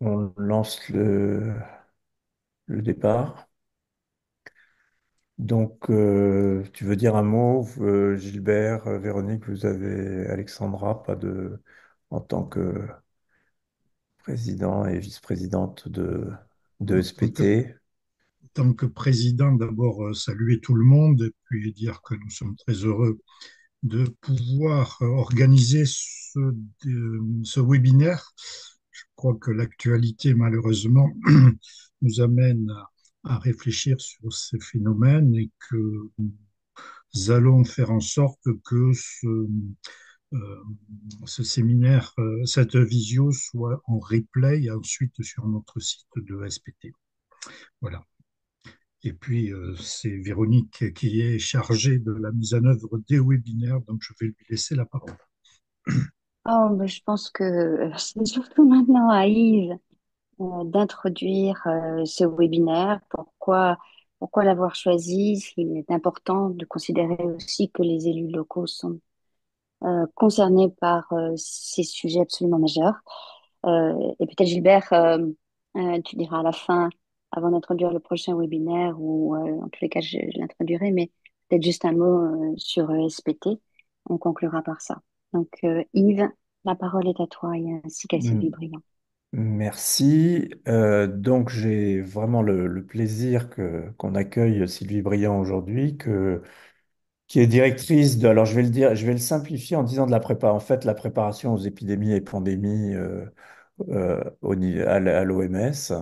On lance le départ. Donc, tu veux dire un mot, Gilbert, Véronique, vous avez Alexandra, en tant que président et vice-présidente de En SPT. tant que président, d'abord saluer tout le monde et puis dire que nous sommes très heureux de pouvoir organiser ce webinaire. Je crois que l'actualité, malheureusement, nous amène à réfléchir sur ces phénomènes et que nous allons faire en sorte que euh, ce séminaire, cette visio soit en replay ensuite sur notre site de SPT. Voilà. Et puis, c'est Véronique qui est chargée de la mise en œuvre des webinaires, donc je vais lui laisser la parole. Oh, mais je pense que c'est surtout maintenant à Yves d'introduire ce webinaire. Pourquoi l'avoir choisi? Il est important de considérer aussi que les élus locaux sont concernés par ces sujets absolument majeurs. Et peut-être Gilbert, tu diras à la fin, avant d'introduire le prochain webinaire, ou en tous les cas je l'introduirai, mais peut-être juste un mot sur SPT. On conclura par ça. Donc Yves, la parole est à toi et ainsi qu'à Mm. Sylvie Briand. Merci. Donc j'ai vraiment le plaisir qu'on accueille Sylvie Briand aujourd'hui, qui est directrice de, alors je vais le dire, je vais le simplifier en disant de la prépa, en fait, la préparation aux épidémies et pandémies à l'OMS,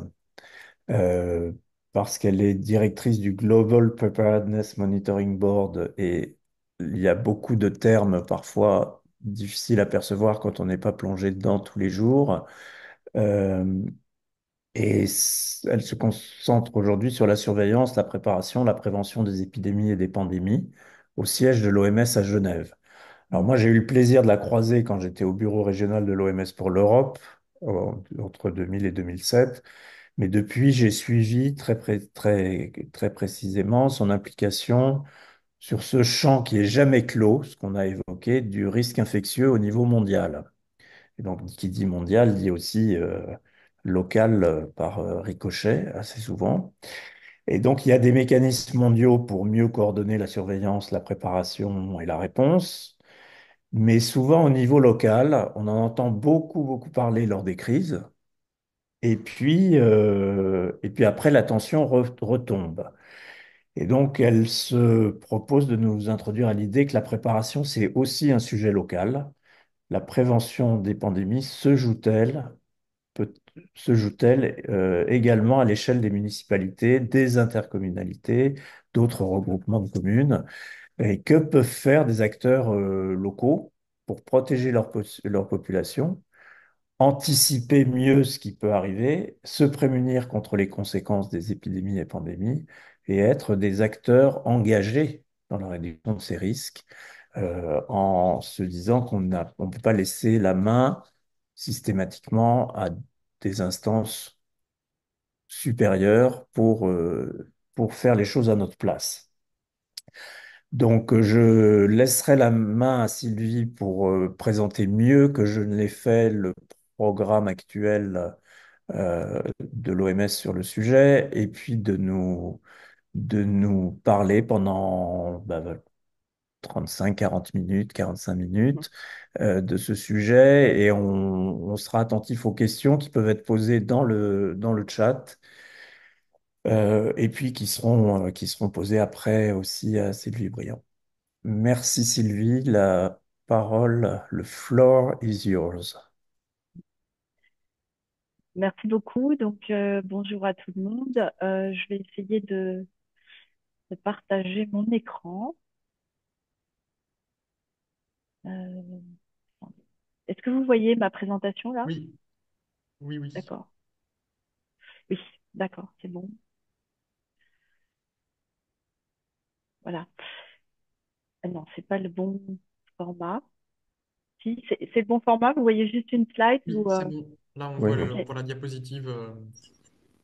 euh, parce qu'elle est directrice du Global Preparedness Monitoring Board et il y a beaucoup de termes parfois difficiles à percevoir quand on n'est pas plongé dedans tous les jours. Euh, Elle se concentre aujourd'hui sur la surveillance, la préparation, la prévention des épidémies et des pandémies au siège de l'OMS à Genève. Alors moi, j'ai eu le plaisir de la croiser quand j'étais au bureau régional de l'OMS pour l'Europe, entre 2000 et 2007. Mais depuis, j'ai suivi très précisément son implication sur ce champ qui est jamais clos, ce qu'on a évoqué, du risque infectieux au niveau mondial. Et donc, qui dit mondial dit aussi local par ricochet, assez souvent. Et donc, il y a des mécanismes mondiaux pour mieux coordonner la surveillance, la préparation et la réponse. Mais souvent, au niveau local, on en entend beaucoup parler lors des crises. Et puis après, la tension retombe. Et donc, elle se propose de nous introduire à l'idée que la préparation, c'est aussi un sujet local. La prévention des pandémies peut- se joue-t-elle également à l'échelle des municipalités, des intercommunalités, d'autres regroupements de communes? Et que peuvent faire des acteurs locaux pour protéger leur population, anticiper mieux ce qui peut arriver, se prémunir contre les conséquences des épidémies et pandémies, et être des acteurs engagés dans la réduction de ces risques, en se disant on ne peut pas laisser la main systématiquement à des instances supérieures pour faire les choses à notre place. Donc, je laisserai la main à Sylvie pour présenter mieux que je ne l'ai fait le programme actuel de l'OMS sur le sujet, et puis de nous parler pendant 35, 40 minutes, 45 minutes de ce sujet, et on sera attentif aux questions qui peuvent être posées dans le chat, et puis qui seront posées après aussi à Sylvie Briand. Merci Sylvie, la parole, le floor is yours. Merci beaucoup. Donc, bonjour à tout le monde. Je vais essayer de partager mon écran. Euh, Est-ce que vous voyez ma présentation là? Oui, oui, oui. D'accord. Oui, d'accord, c'est bon. Voilà. Non, c'est pas le bon format. Si, c'est le bon format. Vous voyez juste une slide Oui, ou c'est bon. Là, Oui, oui. on ok. voit la diapositive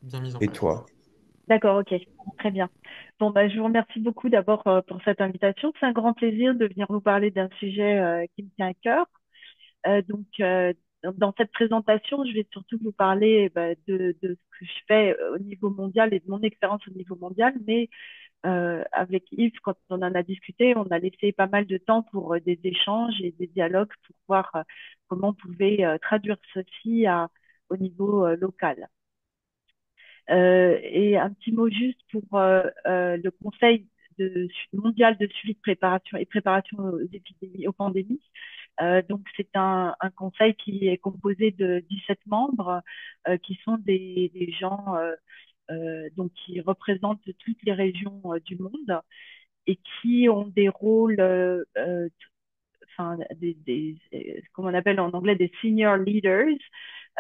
bien mise en Et place. toi? D'accord, ok, très bien. Bon, bah, je vous remercie beaucoup d'abord pour cette invitation. C'est un grand plaisir de venir vous parler d'un sujet qui me tient à cœur. Donc, dans cette présentation, je vais surtout vous parler de ce que je fais au niveau mondial et de mon expérience au niveau mondial, mais avec Yves, quand on en a discuté, on a laissé pas mal de temps pour des échanges et des dialogues pour voir comment on pouvait traduire ceci au niveau local. Et un petit mot juste pour le Conseil mondial de suivi de préparation et préparation aux épidémies, aux pandémies. Donc, c'est un conseil qui est composé de 17 membres qui sont des gens donc qui représentent toutes les régions du monde et qui ont des rôles, enfin, comme on appelle en anglais des senior leaders.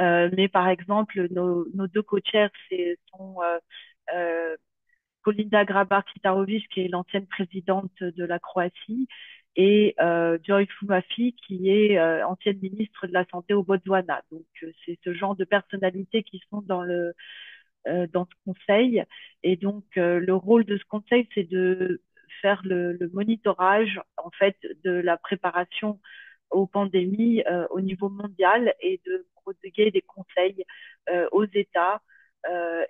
Mais par exemple, nos deux co-chairs sont Kolinda Grabar-Kitarovic, qui est l'ancienne présidente de la Croatie, et Joy Fumafi, qui est ancienne ministre de la Santé au Botswana. Donc, c'est ce genre de personnalités qui sont dans ce conseil. Et donc, le rôle de ce conseil, c'est de faire le monitorage, en fait, de la préparation aux pandémies au niveau mondial et de prodiguer des conseils aux États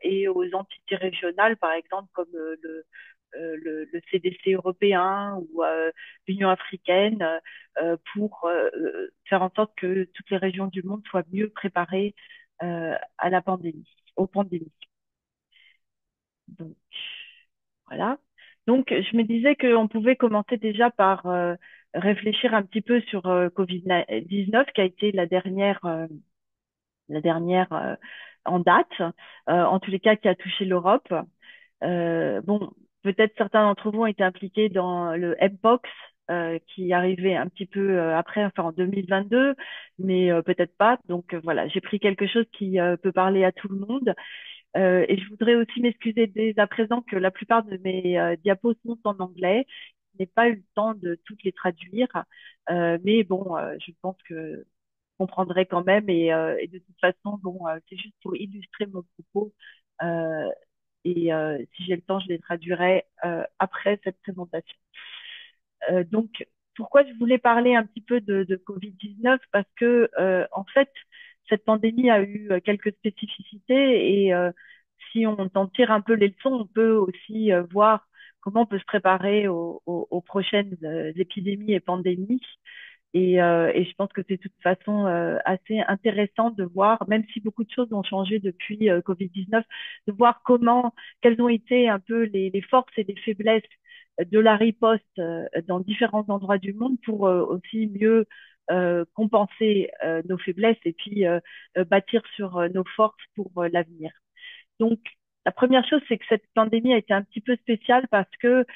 et aux entités régionales, par exemple, comme le CDC européen ou l'Union africaine, pour faire en sorte que toutes les régions du monde soient mieux préparées à la pandémie, aux pandémies. Donc, voilà. Donc, je me disais qu'on pouvait commencer déjà par réfléchir un petit peu sur Covid-19, qui a été la dernière en date, en tous les cas qui a touché l'Europe. Bon, peut-être certains d'entre vous ont été impliqués dans le Mpox, qui arrivait un petit peu après, enfin en 2022, mais peut-être pas. Donc voilà, j'ai pris quelque chose qui peut parler à tout le monde. Et je voudrais aussi m'excuser dès à présent que la plupart de mes diapos sont en anglais. Je n'ai pas eu le temps de toutes les traduire, mais bon, je pense que vous comprendrez quand même. Et de toute façon, bon, c'est juste pour illustrer mon propos. Euh, si j'ai le temps, je les traduirai après cette présentation. Donc, pourquoi je voulais parler un petit peu de Covid-19? Parce que, en fait, cette pandémie a eu quelques spécificités et si on en tire un peu les leçons, on peut aussi voir comment on peut se préparer aux prochaines épidémies et pandémies. Et je pense que c'est de toute façon assez intéressant de voir, même si beaucoup de choses ont changé depuis Covid-19, de voir quelles ont été un peu les forces et les faiblesses de la riposte dans différents endroits du monde pour aussi mieux compenser nos faiblesses et puis bâtir sur nos forces pour l'avenir. Donc, la première chose, c'est que cette pandémie a été un petit peu spéciale parce que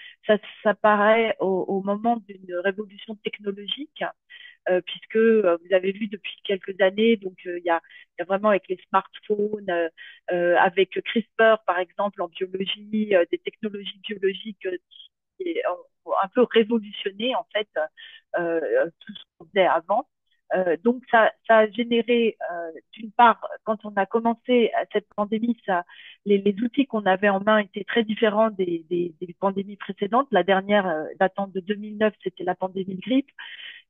ça paraît au moment d'une révolution technologique puisque vous avez vu depuis quelques années, donc il y a vraiment avec les smartphones, avec CRISPR par exemple en biologie, des technologies biologiques qui ont un peu révolutionné en fait tout ce qu'on faisait avant. Donc ça a généré d'une part quand on a commencé cette pandémie, les outils qu'on avait en main étaient très différents des pandémies précédentes. La dernière datant de 2009, c'était la pandémie de grippe.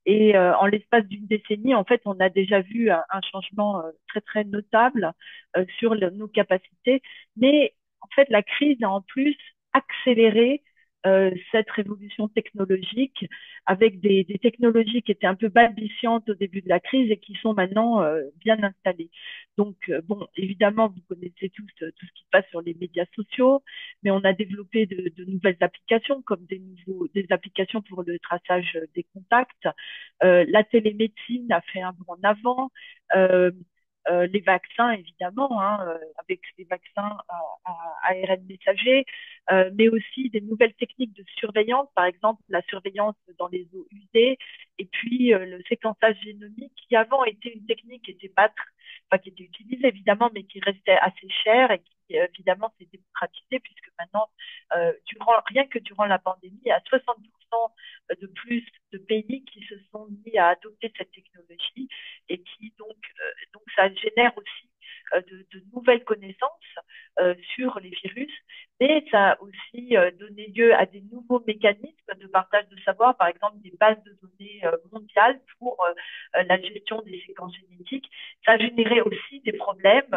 Et en l'espace d'une décennie, en fait, on a déjà vu un changement très, très notable sur nos capacités. Mais en fait, la crise a en plus accéléré cette révolution technologique avec des technologies qui étaient un peu balbutiantes au début de la crise et qui sont maintenant bien installées. Donc, bon, évidemment, vous connaissez tous tout ce qui se passe sur les médias sociaux, mais on a développé de nouvelles applications comme des applications pour le traçage des contacts. La télémédecine a fait un bond en avant. Euh, les vaccins, évidemment, hein, avec les vaccins à ARN messager, mais aussi des nouvelles techniques de surveillance, par exemple la surveillance dans les eaux usées, et puis le séquençage génomique, qui avant était une technique qui était pas, enfin, qui était utilisée évidemment, mais qui restait assez chère et qui évidemment s'est démocratisée, puisque maintenant, rien que durant la pandémie, il y a 60% de plus de pays qui se sont mis à adopter cette technologie et qui donc ça génère aussi de nouvelles connaissances sur les virus, mais ça a aussi donné lieu à des nouveaux mécanismes, de partage de savoir, par exemple des bases de données mondiales pour la gestion des séquences génétiques. Ça générait aussi des problèmes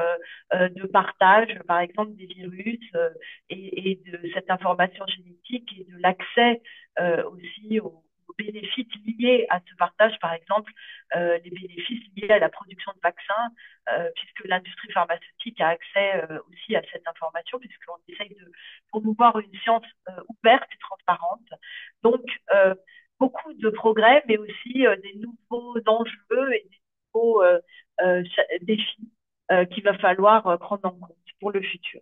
de partage, par exemple des virus et de cette information génétique et de l'accès aussi aux bénéfices liés à ce partage, par exemple les bénéfices liés à la production de vaccins, puisque l'industrie pharmaceutique a accès aussi à cette information, puisqu'on essaye de promouvoir une science ouverte et transparente. Donc, beaucoup de progrès, mais aussi des nouveaux enjeux et des nouveaux défis qu'il va falloir prendre en compte pour le futur.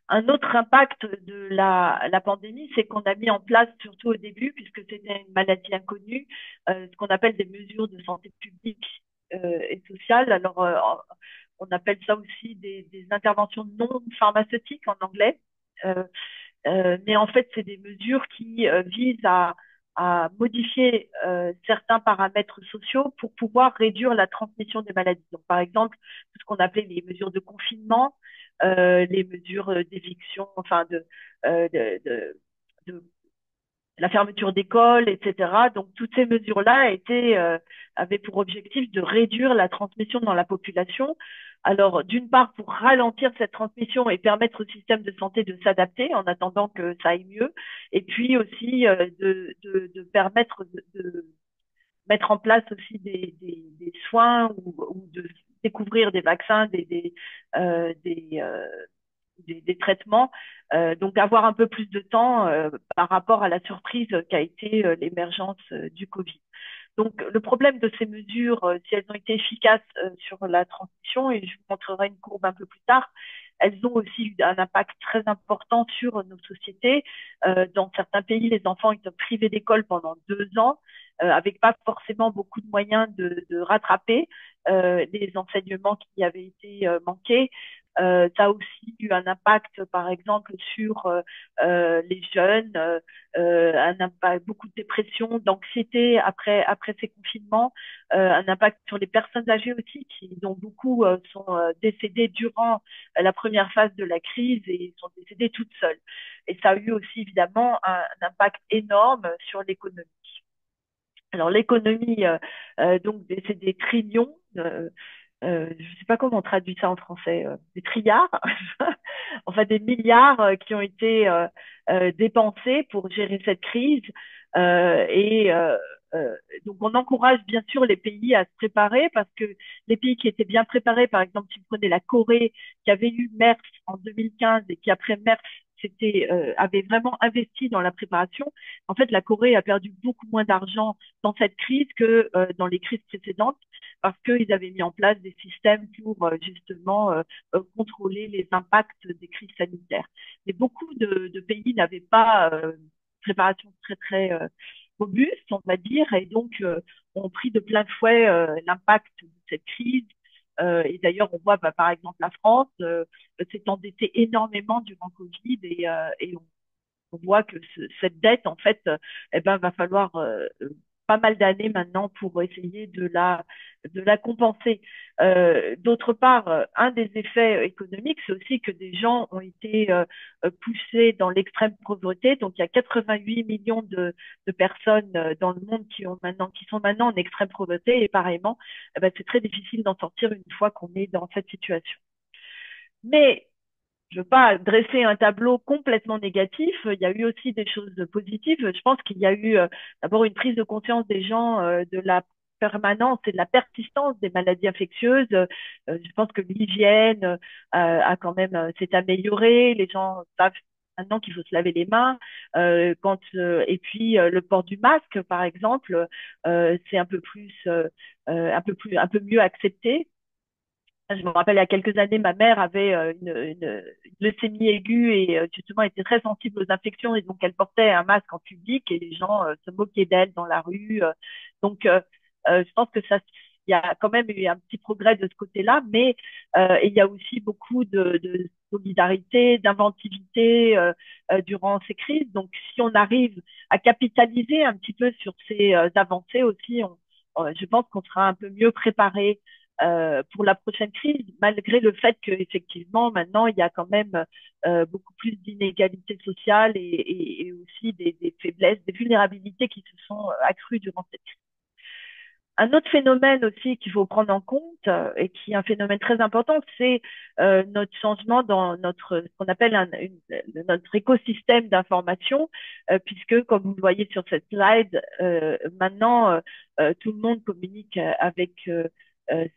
Un autre impact de la pandémie, c'est qu'on a mis en place, surtout au début, puisque c'était une maladie inconnue, ce qu'on appelle des mesures de santé publique et sociale. Alors, on appelle ça aussi des interventions non pharmaceutiques en anglais. Mais en fait, c'est des mesures qui visent à modifier certains paramètres sociaux pour pouvoir réduire la transmission des maladies. Donc, par exemple, tout ce qu'on appelait les mesures de confinement, les mesures d'éviction, enfin de la fermeture d'écoles, etc. Donc, toutes ces mesures-là avaient pour objectif de réduire la transmission dans la population. Alors, d'une part, pour ralentir cette transmission et permettre au système de santé de s'adapter en attendant que ça aille mieux, et puis aussi de permettre de mettre en place aussi des soins ou de découvrir des vaccins, des traitements, donc avoir un peu plus de temps par rapport à la surprise qu'a été l'émergence du Covid. Donc, le problème de ces mesures, si elles ont été efficaces sur la transmission, et je vous montrerai une courbe un peu plus tard, elles ont aussi eu un impact très important sur nos sociétés. Dans certains pays, les enfants étaient privés d'école pendant 2 ans, avec pas forcément beaucoup de moyens de rattraper les enseignements qui avaient été manqués. Ça a aussi eu un impact, par exemple, sur les jeunes, un impact, beaucoup de dépression, d'anxiété après ces confinements, un impact sur les personnes âgées aussi, dont beaucoup sont décédées durant la première phase de la crise et sont décédées toutes seules. Et ça a eu aussi évidemment un impact énorme sur l'économie. Alors l'économie, donc c'est des trillions. Je ne sais pas comment on traduit ça en français, des trilliards, enfin des milliards qui ont été dépensés pour gérer cette crise. Et donc on encourage bien sûr les pays à se préparer parce que les pays qui étaient bien préparés, par exemple si vous prenez la Corée qui avait eu MERS en 2015 et qui après MERS avait vraiment investi dans la préparation. En fait, la Corée a perdu beaucoup moins d'argent dans cette crise que dans les crises précédentes parce qu'ils avaient mis en place des systèmes pour justement contrôler les impacts des crises sanitaires. Mais beaucoup de pays n'avaient pas préparation très robuste, on va dire, et donc ont pris de plein fouet l'impact de cette crise. Et d'ailleurs, on voit par exemple la France s'est endettée énormément durant Covid et on voit que cette dette, en fait, eh ben, va falloir pas mal d'années maintenant pour essayer de la compenser. D'autre part, un des effets économiques, c'est aussi que des gens ont été poussés dans l'extrême pauvreté. Donc, il y a 88 millions de personnes dans le monde qui sont maintenant en extrême pauvreté et pareillement, eh ben, c'est très difficile d'en sortir une fois qu'on est dans cette situation. Mais je veux pas dresser un tableau complètement négatif. Il y a eu aussi des choses positives. Je pense qu'il y a eu d'abord une prise de conscience des gens de la permanence et de la persistance des maladies infectieuses. Je pense que l'hygiène a quand même s'est améliorée. Les gens savent maintenant qu'il faut se laver les mains. Et puis le port du masque, par exemple, c'est un peu mieux accepté. Je me rappelle, il y a quelques années, ma mère avait une leucémie aiguë et justement était très sensible aux infections et donc elle portait un masque en public et les gens se moquaient d'elle dans la rue. Donc, je pense que il y a quand même eu un petit progrès de ce côté-là, mais il y a aussi beaucoup de solidarité, d'inventivité durant ces crises. Donc, si on arrive à capitaliser un petit peu sur ces avancées aussi, je pense qu'on sera un peu mieux préparé pour la prochaine crise, malgré le fait qu'effectivement, maintenant, il y a quand même beaucoup plus d'inégalités sociales et aussi des faiblesses, des vulnérabilités qui se sont accrues durant cette crise. Un autre phénomène aussi qu'il faut prendre en compte et qui est un phénomène très important, c'est notre changement dans notre ce qu'on appelle notre écosystème d'information, puisque comme vous le voyez sur cette slide, maintenant tout le monde communique avec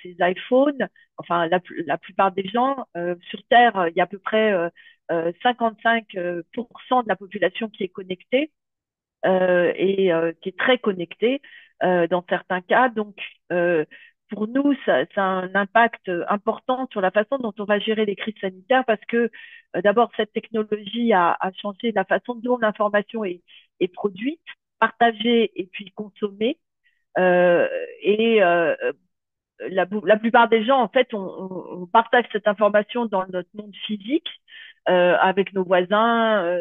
ses iPhones. Enfin, la plupart des gens sur Terre, il y a à peu près 55% de la population qui est connectée et qui est très connecté dans certains cas. Donc, pour nous, ça a un impact important sur la façon dont on va gérer les crises sanitaires parce que d'abord, cette technologie a changé la façon dont l'information est produite, partagée et puis consommée. Euh, et la plupart des gens, en fait, on partage cette information dans notre monde physique, avec nos voisins,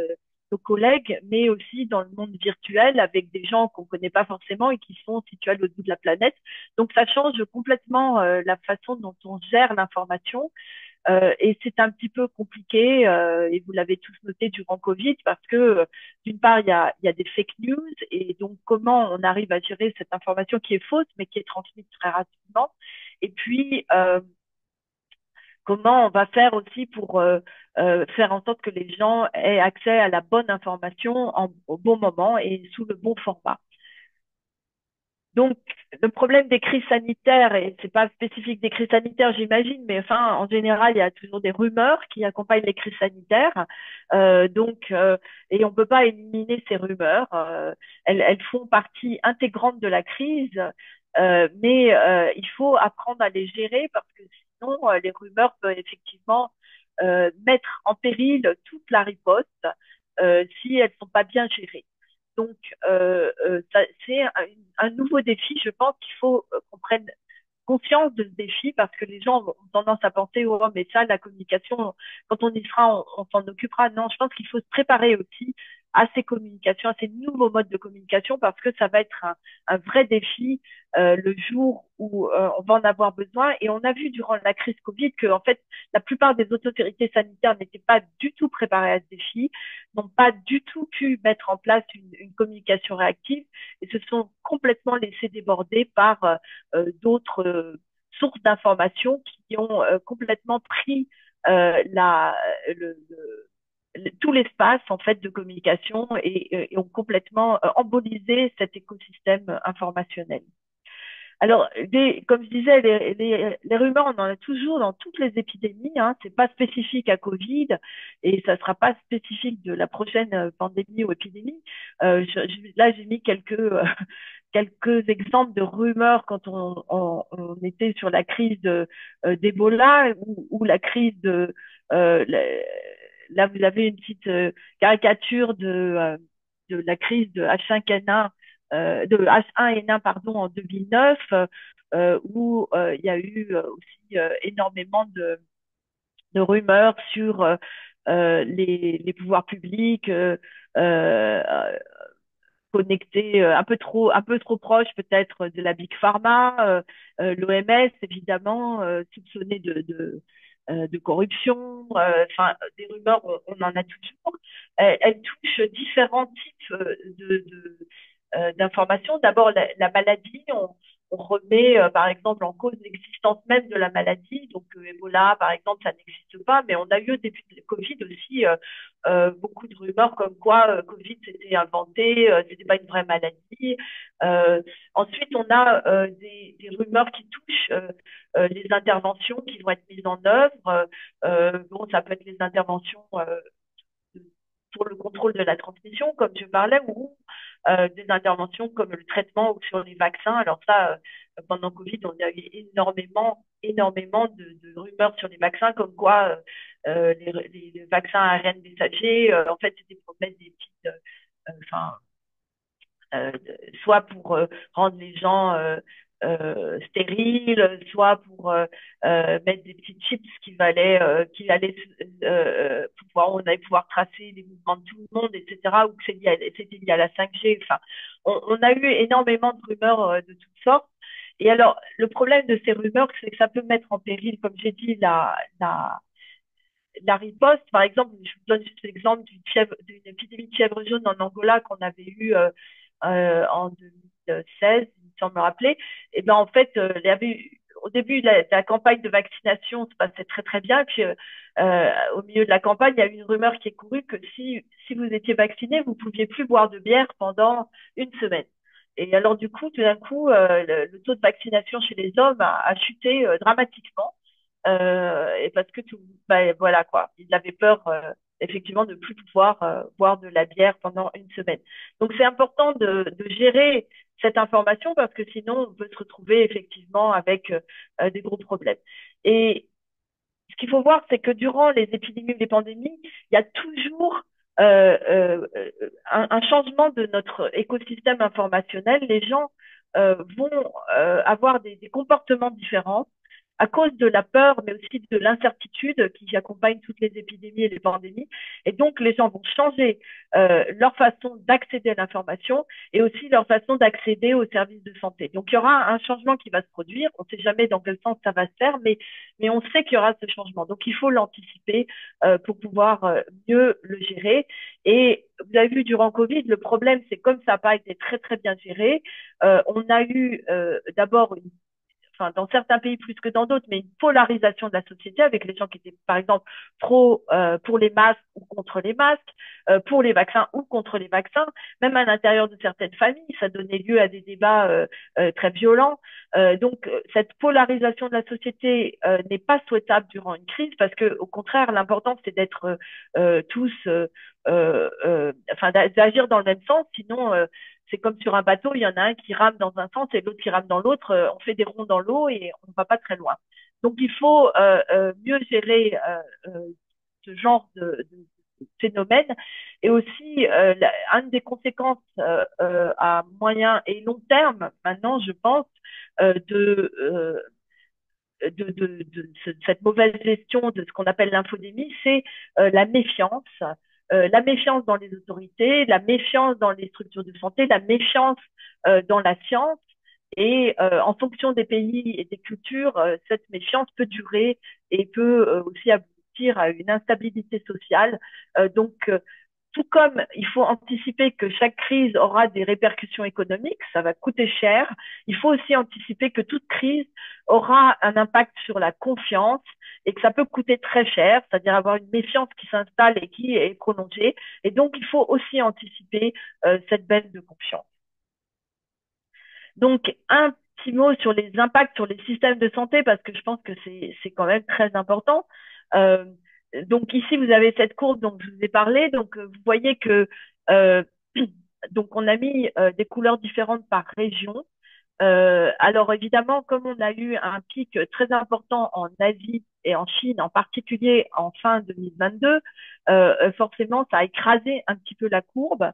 nos collègues, mais aussi dans le monde virtuel avec des gens qu'on ne connaît pas forcément et qui sont situés à l'autre bout de la planète. Donc, ça change complètement la façon dont on gère l'information. Et c'est un petit peu compliqué, et vous l'avez tous noté durant Covid, parce que d'une part, il y a des fake news, et donc comment on arrive à gérer cette information qui est fausse, mais qui est transmise très rapidement. Et puis, comment on va faire aussi pour faire en sorte que les gens aient accès à la bonne information au bon moment et sous le bon format. Donc, le problème des crises sanitaires, et c'est pas spécifique des crises sanitaires, j'imagine, mais enfin, en général, il y a toujours des rumeurs qui accompagnent les crises sanitaires. Et on peut pas éliminer ces rumeurs. Elles font partie intégrante de la crise, mais il faut apprendre à les gérer parce que sinon, les rumeurs peuvent effectivement mettre en péril toute la riposte si elles sont pas bien gérées. Donc, c'est un nouveau défi. Je pense qu'il faut qu'on prenne conscience de ce défi parce que les gens ont tendance à penser, oh, mais ça, la communication, quand on y sera, on s'en occupera. Non, je pense qu'il faut se préparer aussi à ces communications, à ces nouveaux modes de communication parce que ça va être un vrai défi le jour où on va en avoir besoin. Et on a vu durant la crise Covid que, en fait, la plupart des autorités sanitaires n'étaient pas du tout préparées à ce défi, n'ont pas du tout pu mettre en place une communication réactive et se sont complètement laissés déborder par d'autres sources d'informations qui ont complètement pris tout l'espace en fait de communication et ont complètement embolisé cet écosystème informationnel. Alors, comme je disais, les rumeurs, on en a toujours dans toutes les épidémies. Hein, c'est pas spécifique à Covid et ça sera pas spécifique de la prochaine pandémie ou épidémie. Là, j'ai mis quelques exemples de rumeurs quand on était sur la crise d'Ebola ou la crise euh, la- là vous avez une petite caricature de la crise de H5N1 de H1N1 pardon en 2009 où il y a eu aussi énormément de rumeurs sur les pouvoirs publics euh, connectés un peu trop proches peut-être de la Big Pharma, l'OMS évidemment soupçonnée de corruption, enfin des rumeurs on en a toujours. Elles touchent différents types d'informations. D'abord la maladie, on remet par exemple en cause l'existence même de la maladie. Donc Ebola par exemple ça n'existe pas, mais on a eu au début de Covid aussi beaucoup de rumeurs comme quoi Covid c'était inventé, c'était pas une vraie maladie. Ensuite, on a des rumeurs qui touchent les interventions qui vont être mises en œuvre. Bon, ça peut être les interventions pour le contrôle de la transmission, comme je parlais, ou des interventions comme le traitement ou sur les vaccins. Alors ça, pendant Covid, on a eu énormément de rumeurs sur les vaccins, comme quoi les vaccins à ARN messager, en fait, c'était pour mettre des petites, enfin, euh, soit pour rendre les gens stériles, soit pour mettre des petits chips qui allaient pouvoir, on allait pouvoir tracer les mouvements de tout le monde, etc. Ou que c'était lié à la 5G. Enfin, on a eu énormément de rumeurs de toutes sortes. Et alors, le problème de ces rumeurs, c'est que ça peut mettre en péril, comme j'ai dit, la riposte. Par exemple, je vous donne juste l'exemple d'une épidémie de fièvre jaune en Angola qu'on avait eue en 2016, il me semble me rappeler. Et ben en fait, il y avait au début de la campagne de vaccination, se passait très très bien. Puis au milieu de la campagne, il y a eu une rumeur qui est courue que si vous étiez vacciné, vous pouviez plus boire de bière pendant une semaine. Et alors du coup, tout d'un coup, le taux de vaccination chez les hommes a chuté dramatiquement. Et parce que tout, bah, voilà quoi, ils avaient peur effectivement de plus pouvoir boire de la bière pendant une semaine. Donc c'est important de gérer cette information parce que sinon on peut se retrouver effectivement avec des gros problèmes. Et ce qu'il faut voir, c'est que durant les épidémies ou les pandémies, il y a toujours un changement de notre écosystème informationnel. Les gens vont avoir des comportements différents à cause de la peur, mais aussi de l'incertitude qui accompagne toutes les épidémies et les pandémies. Et donc, les gens vont changer leur façon d'accéder à l'information et aussi leur façon d'accéder aux services de santé. Donc, il y aura un changement qui va se produire. On ne sait jamais dans quel sens ça va se faire, mais on sait qu'il y aura ce changement. Donc, il faut l'anticiper pour pouvoir mieux le gérer. Et vous avez vu durant Covid, le problème, c'est comme ça n'a pas été très, très bien géré, on a eu d'abord une enfin dans certains pays plus que dans d'autres, mais une polarisation de la société avec les gens qui étaient, par exemple, pro pour les masques ou contre les masques, pour les vaccins ou contre les vaccins. Même à l'intérieur de certaines familles, ça donnait lieu à des débats très violents. Donc, cette polarisation de la société n'est pas souhaitable durant une crise parce que, au contraire, l'important c'est d'être tous, enfin, d'agir dans le même sens. Sinon, c'est comme sur un bateau, il y en a un qui rame dans un sens et l'autre qui rame dans l'autre. On fait des ronds dans l'eau et on ne va pas très loin. Donc, il faut mieux gérer ce genre de phénomène. Et aussi, une des conséquences à moyen et long terme, maintenant, je pense, de cette mauvaise gestion de ce qu'on appelle l'infodémie, c'est la méfiance dans les autorités, la méfiance dans les structures de santé, la méfiance dans la science. Et en fonction des pays et des cultures, cette méfiance peut durer et peut aussi aboutir à une instabilité sociale. Donc, tout comme il faut anticiper que chaque crise aura des répercussions économiques, ça va coûter cher, il faut aussi anticiper que toute crise aura un impact sur la confiance et que ça peut coûter très cher, c'est-à-dire avoir une méfiance qui s'installe et qui est prolongée. Et donc, il faut aussi anticiper cette baisse de confiance. Donc, un petit mot sur les impacts sur les systèmes de santé, parce que je pense que c'est quand même très important. Euh, donc ici, vous avez cette courbe dont je vous ai parlé. Donc, vous voyez que donc on a mis des couleurs différentes par région. Alors évidemment, comme on a eu un pic très important en Asie et en Chine, en particulier en fin 2022, forcément, ça a écrasé un petit peu la courbe,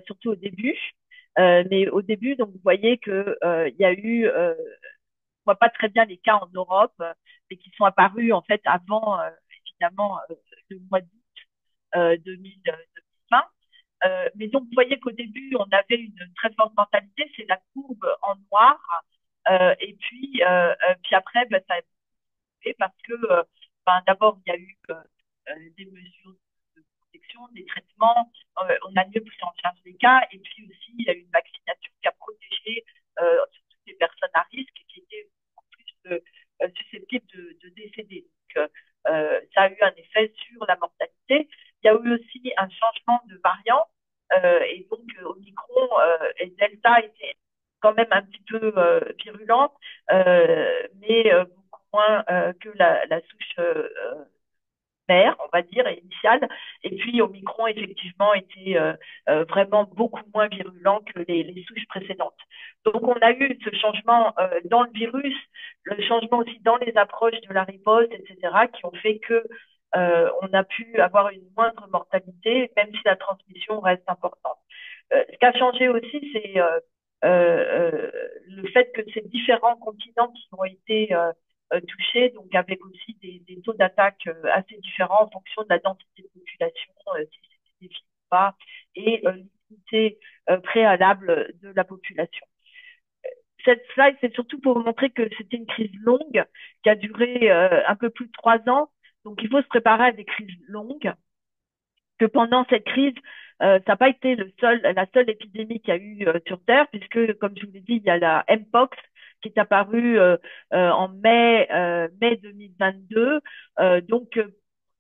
surtout au début. Mais au début, donc vous voyez que il y a eu, on voit pas très bien les cas en Europe, mais qui sont apparus en fait avant évidemment le mois d'août 2020. Mais donc vous voyez qu'au début, on avait une très forte mentalité, c'est la courbe en noir, et puis après, ben, ça a évolué parce que ben, d'abord il y a eu des mesures de protection, des traitements, on a mieux pris en charge les cas, et puis aussi il y a eu une vaccination qui a protégé surtout les personnes à risque qui étaient en plus susceptibles de décéder. Donc, ça a eu un effet sur la mortalité. Il y a eu aussi un changement de variant, et donc Omicron et Delta étaient quand même un petit peu virulentes, mais beaucoup moins que la souche mère, on va dire, initiale. Et puis Omicron, effectivement, était vraiment beaucoup moins virulent que les souches précédentes. Donc, on a eu ce changement dans le virus, le changement aussi dans les approches de la riposte, etc., qui ont fait que on a pu avoir une moindre mortalité, même si la transmission reste importante. Ce qui a changé aussi, c'est le fait que ces différents continents qui ont été touchés, donc avec aussi des taux d'attaque assez différents en fonction de la densité de population, si c'était des filles ou pas, et l'unité préalable de la population. cette slide, c'est surtout pour montrer que c'était une crise longue qui a duré un peu plus de 3 ans. Donc, il faut se préparer à des crises longues. Que pendant cette crise, ça n'a pas été la seule épidémie qu'il y a eu sur Terre, puisque, comme je vous l'ai dit, il y a la Mpox qui est apparue en mai 2022.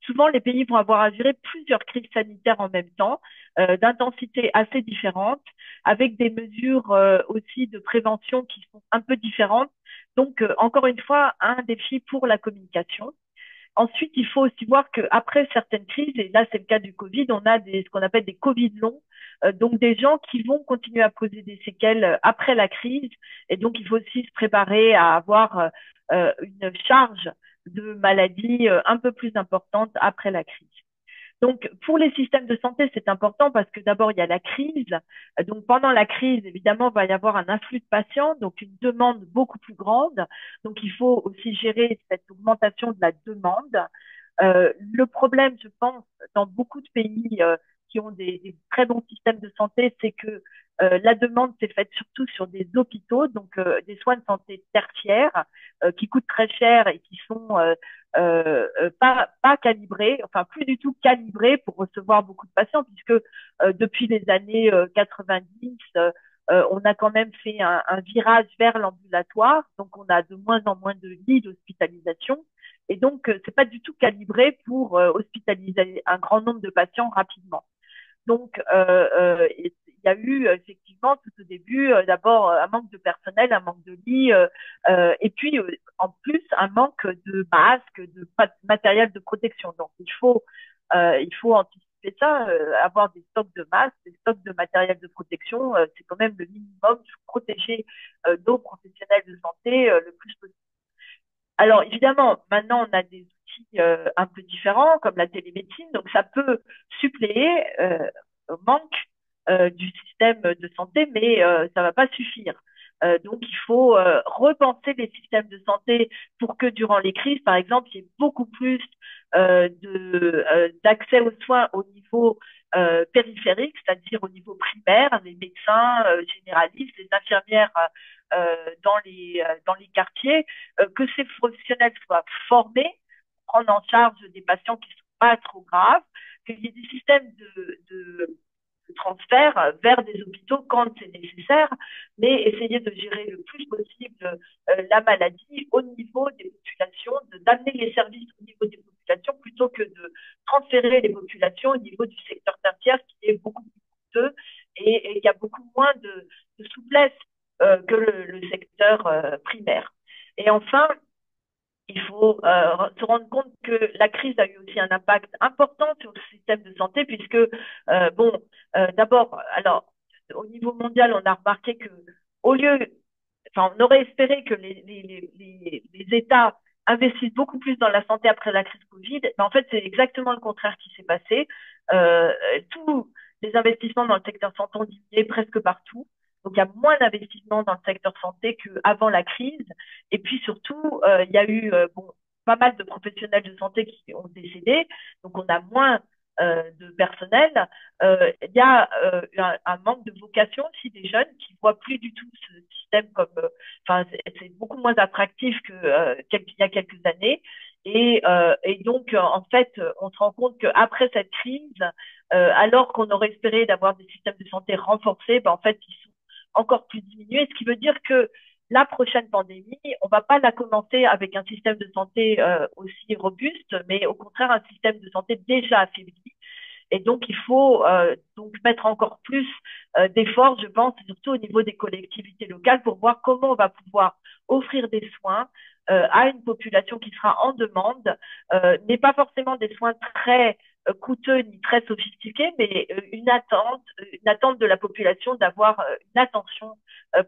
Souvent, les pays vont avoir à gérer plusieurs crises sanitaires en même temps, d'intensité assez différentes, avec des mesures aussi de prévention qui sont un peu différentes. Donc, encore une fois, un défi pour la communication. Ensuite, il faut aussi voir qu'après certaines crises, et là c'est le cas du Covid, on a ce qu'on appelle des Covid longs, donc des gens qui vont continuer à poser des séquelles après la crise, et donc il faut aussi se préparer à avoir une charge de maladie un peu plus importante après la crise. Donc, pour les systèmes de santé, c'est important parce que d'abord, il y a la crise. Donc, pendant la crise, évidemment, il va y avoir un afflux de patients, donc une demande beaucoup plus grande. Donc, il faut aussi gérer cette augmentation de la demande. Le problème, je pense, dans beaucoup de pays qui ont des très bons systèmes de santé, c'est que la demande s'est faite surtout sur des hôpitaux, donc des soins de santé tertiaires qui coûtent très cher et qui sont pas calibrés, enfin plus du tout calibrés pour recevoir beaucoup de patients, puisque depuis les années 90, on a quand même fait un virage vers l'ambulatoire, donc on a de moins en moins de lits d'hospitalisation. Et donc, c'est pas du tout calibré pour hospitaliser un grand nombre de patients rapidement. Donc, il y a eu effectivement tout au début d'abord un manque de personnel, un manque de lits, et puis en plus un manque de masques, de matériel de protection. Donc, il faut anticiper ça, avoir des stocks de masques, des stocks de matériel de protection, c'est quand même le minimum. Il faut protéger nos professionnels de santé le plus possible. Alors, évidemment, maintenant, on a des outils un peu différents, comme la télémédecine, donc ça peut suppléer au manque du système de santé, mais ça va pas suffire. Donc, il faut repenser les systèmes de santé pour que durant les crises, par exemple, il y ait beaucoup plus d'accès aux soins au niveau périphérique, c'est-à-dire au niveau primaire, les médecins généralistes, les infirmières dans les quartiers, que ces professionnels soient formés, prendre en charge des patients qui ne sont pas trop graves, qu'il y ait des systèmes de transfert vers des hôpitaux quand c'est nécessaire, mais essayer de gérer le plus possible la maladie au niveau des populations, d'amener les services au niveau des populations plutôt que de transférer les populations au niveau du secteur tertiaire qui est beaucoup plus coûteux et qui a beaucoup moins de souplesse que le secteur primaire. Et enfin, il faut se rendre compte que la crise a eu aussi un impact important sur le système de santé, puisque, d'abord, alors, au niveau mondial, on a remarqué que, on aurait espéré que les États investissent beaucoup plus dans la santé après la crise Covid, mais en fait, c'est exactement le contraire qui s'est passé. Tous les investissements dans le secteur santé ont diminué presque partout. Donc, il y a moins d'investissements dans le secteur santé qu'avant la crise. Et puis surtout, il y a eu pas mal de professionnels de santé qui ont décédé. Donc, on a moins de personnel. Il y a un manque de vocation aussi des jeunes qui ne voient plus du tout ce système comme... c'est beaucoup moins attractif qu'il y a quelques années. Et donc, en fait, on se rend compte qu'après cette crise, alors qu'on aurait espéré d'avoir des systèmes de santé renforcés, en fait, ils sont encore plus diminué, ce qui veut dire que la prochaine pandémie, on va pas la commencer avec un système de santé aussi robuste, mais au contraire un système de santé déjà affaibli. Et donc, il faut donc mettre encore plus d'efforts, je pense, surtout au niveau des collectivités locales, pour voir comment on va pouvoir offrir des soins à une population qui sera en demande, n'est pas forcément des soins très coûteux ni très sophistiqués, mais une attente de la population d'avoir une attention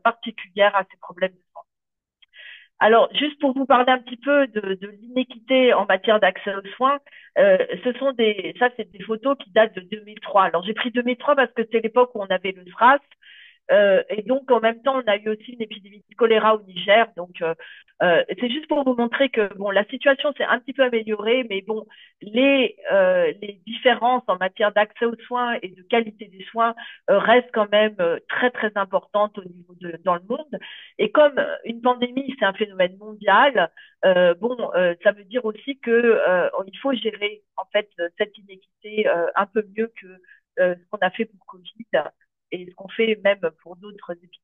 particulière à ces problèmes de santé. Alors, juste pour vous parler un petit peu de l'inéquité en matière d'accès aux soins, ça c'est des photos qui datent de 2003. Alors j'ai pris 2003 parce que c'est l'époque où on avait le SRAS, Et donc, en même temps, on a eu aussi une épidémie de choléra au Niger. Donc, c'est juste pour vous montrer que bon, la situation s'est un petit peu améliorée, mais bon, les différences en matière d'accès aux soins et de qualité des soins restent quand même très, très importantes au niveau dans le monde. Et comme une pandémie, c'est un phénomène mondial, ça veut dire aussi que il faut gérer en fait cette inéquité un peu mieux que ce qu'on a fait pour Covid et ce qu'on fait même pour d'autres épidémies.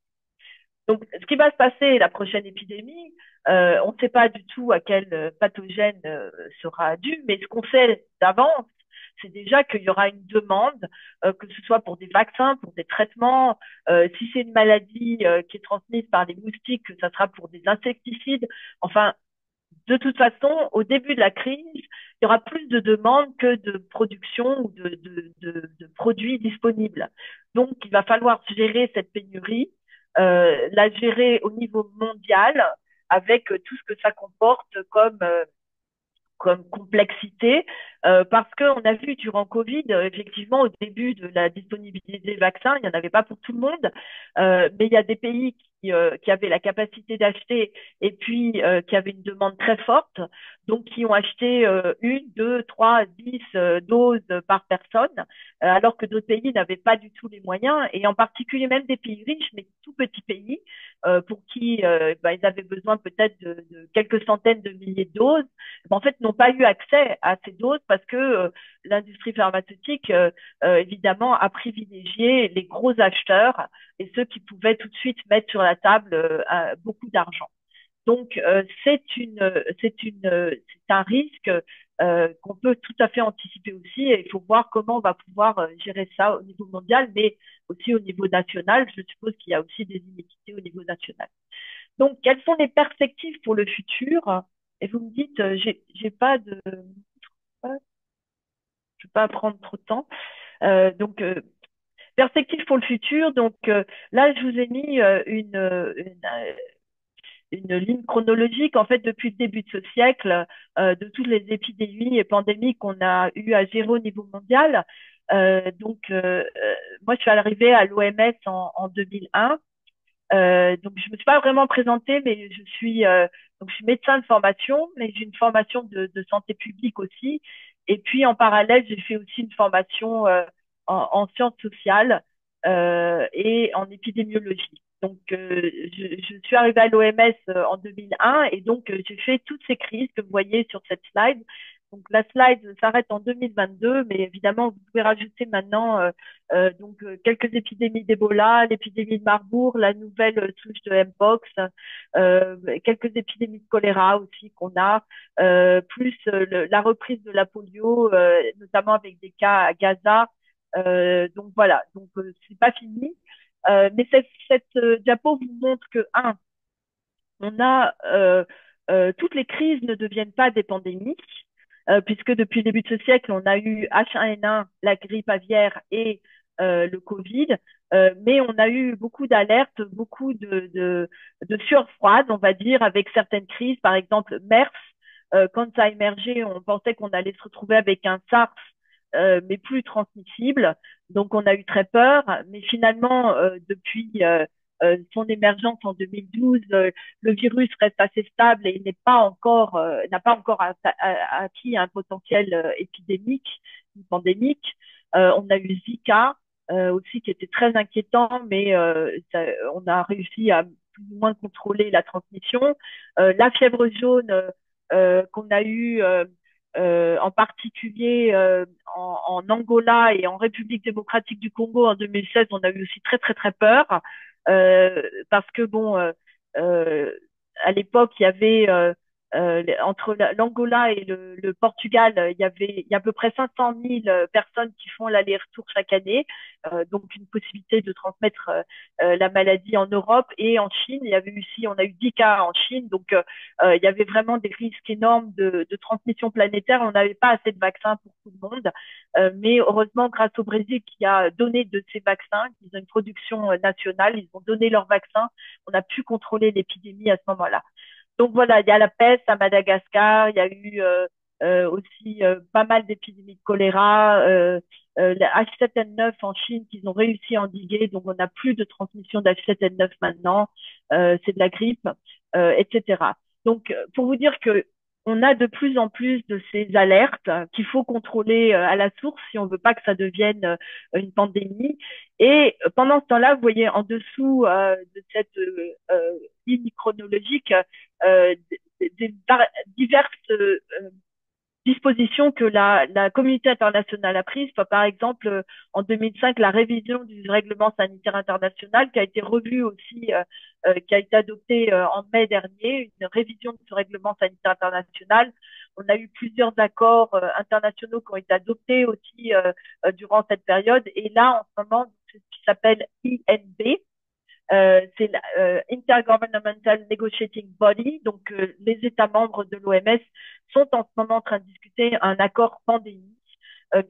Donc, ce qui va se passer la prochaine épidémie, on ne sait pas du tout à quel pathogène sera dû, mais ce qu'on sait d'avance, c'est déjà qu'il y aura une demande, que ce soit pour des vaccins, pour des traitements, si c'est une maladie qui est transmise par les moustiques, ça sera pour des insecticides. Enfin, de toute façon, au début de la crise, il y aura plus de demandes que de production ou de produits disponibles. Donc, il va falloir gérer cette pénurie, la gérer au niveau mondial avec tout ce que ça comporte comme complexité, parce qu'on a vu durant Covid, effectivement, au début de la disponibilité des vaccins, il n'y en avait pas pour tout le monde, mais il y a des pays qui avaient la capacité d'acheter et puis qui avaient une demande très forte, donc qui ont acheté une, deux, trois, 10 doses par personne, alors que d'autres pays n'avaient pas du tout les moyens, et en particulier même des pays riches, mais tout petits pays, pour qui ils avaient besoin peut-être de quelques centaines de milliers de doses, en fait, n'ont pas eu accès à ces doses parce que l'industrie pharmaceutique, évidemment, a privilégié les gros acheteurs et ceux qui pouvaient tout de suite mettre sur la table beaucoup d'argent. Donc, c'est un risque qu'on peut tout à fait anticiper aussi et il faut voir comment on va pouvoir gérer ça au niveau mondial, mais aussi au niveau national. Je suppose qu'il y a aussi des inéquités au niveau national. Donc, quelles sont les perspectives pour le futur? Et vous me dites, j'ai pas de, je peux pas prendre trop de temps. Donc, perspectives pour le futur. Donc, là, je vous ai mis une ligne chronologique, en fait, depuis le début de ce siècle, de toutes les épidémies et pandémies qu'on a eu à gérer au niveau mondial. Moi, je suis arrivée à l'OMS en 2001. Donc, je me suis pas vraiment présentée, mais je suis médecin de formation, mais j'ai une formation de santé publique aussi. Et puis, en parallèle, j'ai fait aussi une formation en sciences sociales et en épidémiologie. Donc, je suis arrivée à l'OMS en 2001 et donc j'ai fait toutes ces crises que vous voyez sur cette slide. Donc, la slide s'arrête en 2022, mais évidemment, vous pouvez rajouter maintenant quelques épidémies d'Ebola, l'épidémie de Marbourg, la nouvelle souche de Mpox, quelques épidémies de choléra aussi qu'on a, plus la reprise de la polio, notamment avec des cas à Gaza. Donc voilà, donc c'est pas fini. Mais cette diapo vous montre que, on a toutes les crises ne deviennent pas des pandémies, puisque depuis le début de ce siècle, on a eu H1N1, la grippe aviaire et le Covid, mais on a eu beaucoup d'alertes, beaucoup de sueur froide, on va dire, avec certaines crises, par exemple MERS. Quand ça a émergé, on pensait qu'on allait se retrouver avec un SARS, mais plus transmissible. Donc, on a eu très peur, mais finalement, depuis son émergence en 2012, le virus reste assez stable et n'a pas encore acquis un potentiel épidémique, pandémique. On a eu Zika aussi qui était très inquiétant, mais on a réussi à plus ou moins contrôler la transmission. La fièvre jaune qu'on a eu en particulier en Angola et en République démocratique du Congo en 2016, on a eu aussi très très très peur parce que euh, à l'époque il y avait entre l'Angola et le Portugal, il y a à peu près 500 000 personnes qui font l'aller-retour chaque année, donc une possibilité de transmettre la maladie en Europe et en Chine. On a eu 10 cas en Chine, donc il y avait vraiment des risques énormes de transmission planétaire. On n'avait pas assez de vaccins pour tout le monde, mais heureusement, grâce au Brésil qui a donné de ces vaccins, ils ont une production nationale, ils ont donné leurs vaccins, on a pu contrôler l'épidémie à ce moment-là. Donc voilà, il y a la peste à Madagascar, il y a eu aussi pas mal d'épidémies de choléra. la H7N9 en Chine qu'ils ont réussi à endiguer, donc on n'a plus de transmission d'H7N9 maintenant, c'est de la grippe, etc. Donc, pour vous dire que on a de plus en plus de ces alertes qu'il faut contrôler à la source si on veut pas que ça devienne une pandémie. Et pendant ce temps-là, vous voyez en dessous de cette ligne chronologique des diverses dispositions que la communauté internationale a prises. Par exemple, en 2005, la révision du règlement sanitaire international qui a été revue aussi, qui a été adoptée en mai dernier, une révision de ce règlement sanitaire international. On a eu plusieurs accords internationaux qui ont été adoptés aussi durant cette période. Et là, en ce moment, c'est ce qui s'appelle INB, c'est Intergovernmental Negotiating Body, donc les États membres de l'OMS sont en ce moment en train de discuter un accord pandémie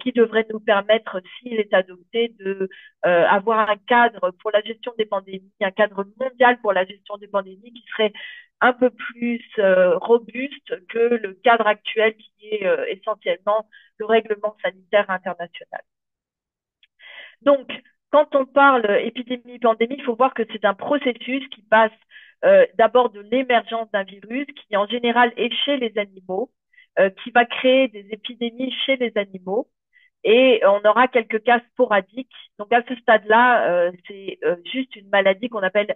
qui devrait nous permettre, s'il est adopté, de avoir un cadre pour la gestion des pandémies, un cadre mondial pour la gestion des pandémies qui serait un peu plus robuste que le cadre actuel qui est essentiellement le règlement sanitaire international. Donc, quand on parle épidémie, pandémie, il faut voir que c'est un processus qui passe d'abord de l'émergence d'un virus qui en général est chez les animaux, qui va créer des épidémies chez les animaux et on aura quelques cas sporadiques. Donc à ce stade-là, c'est juste une maladie qu'on appelle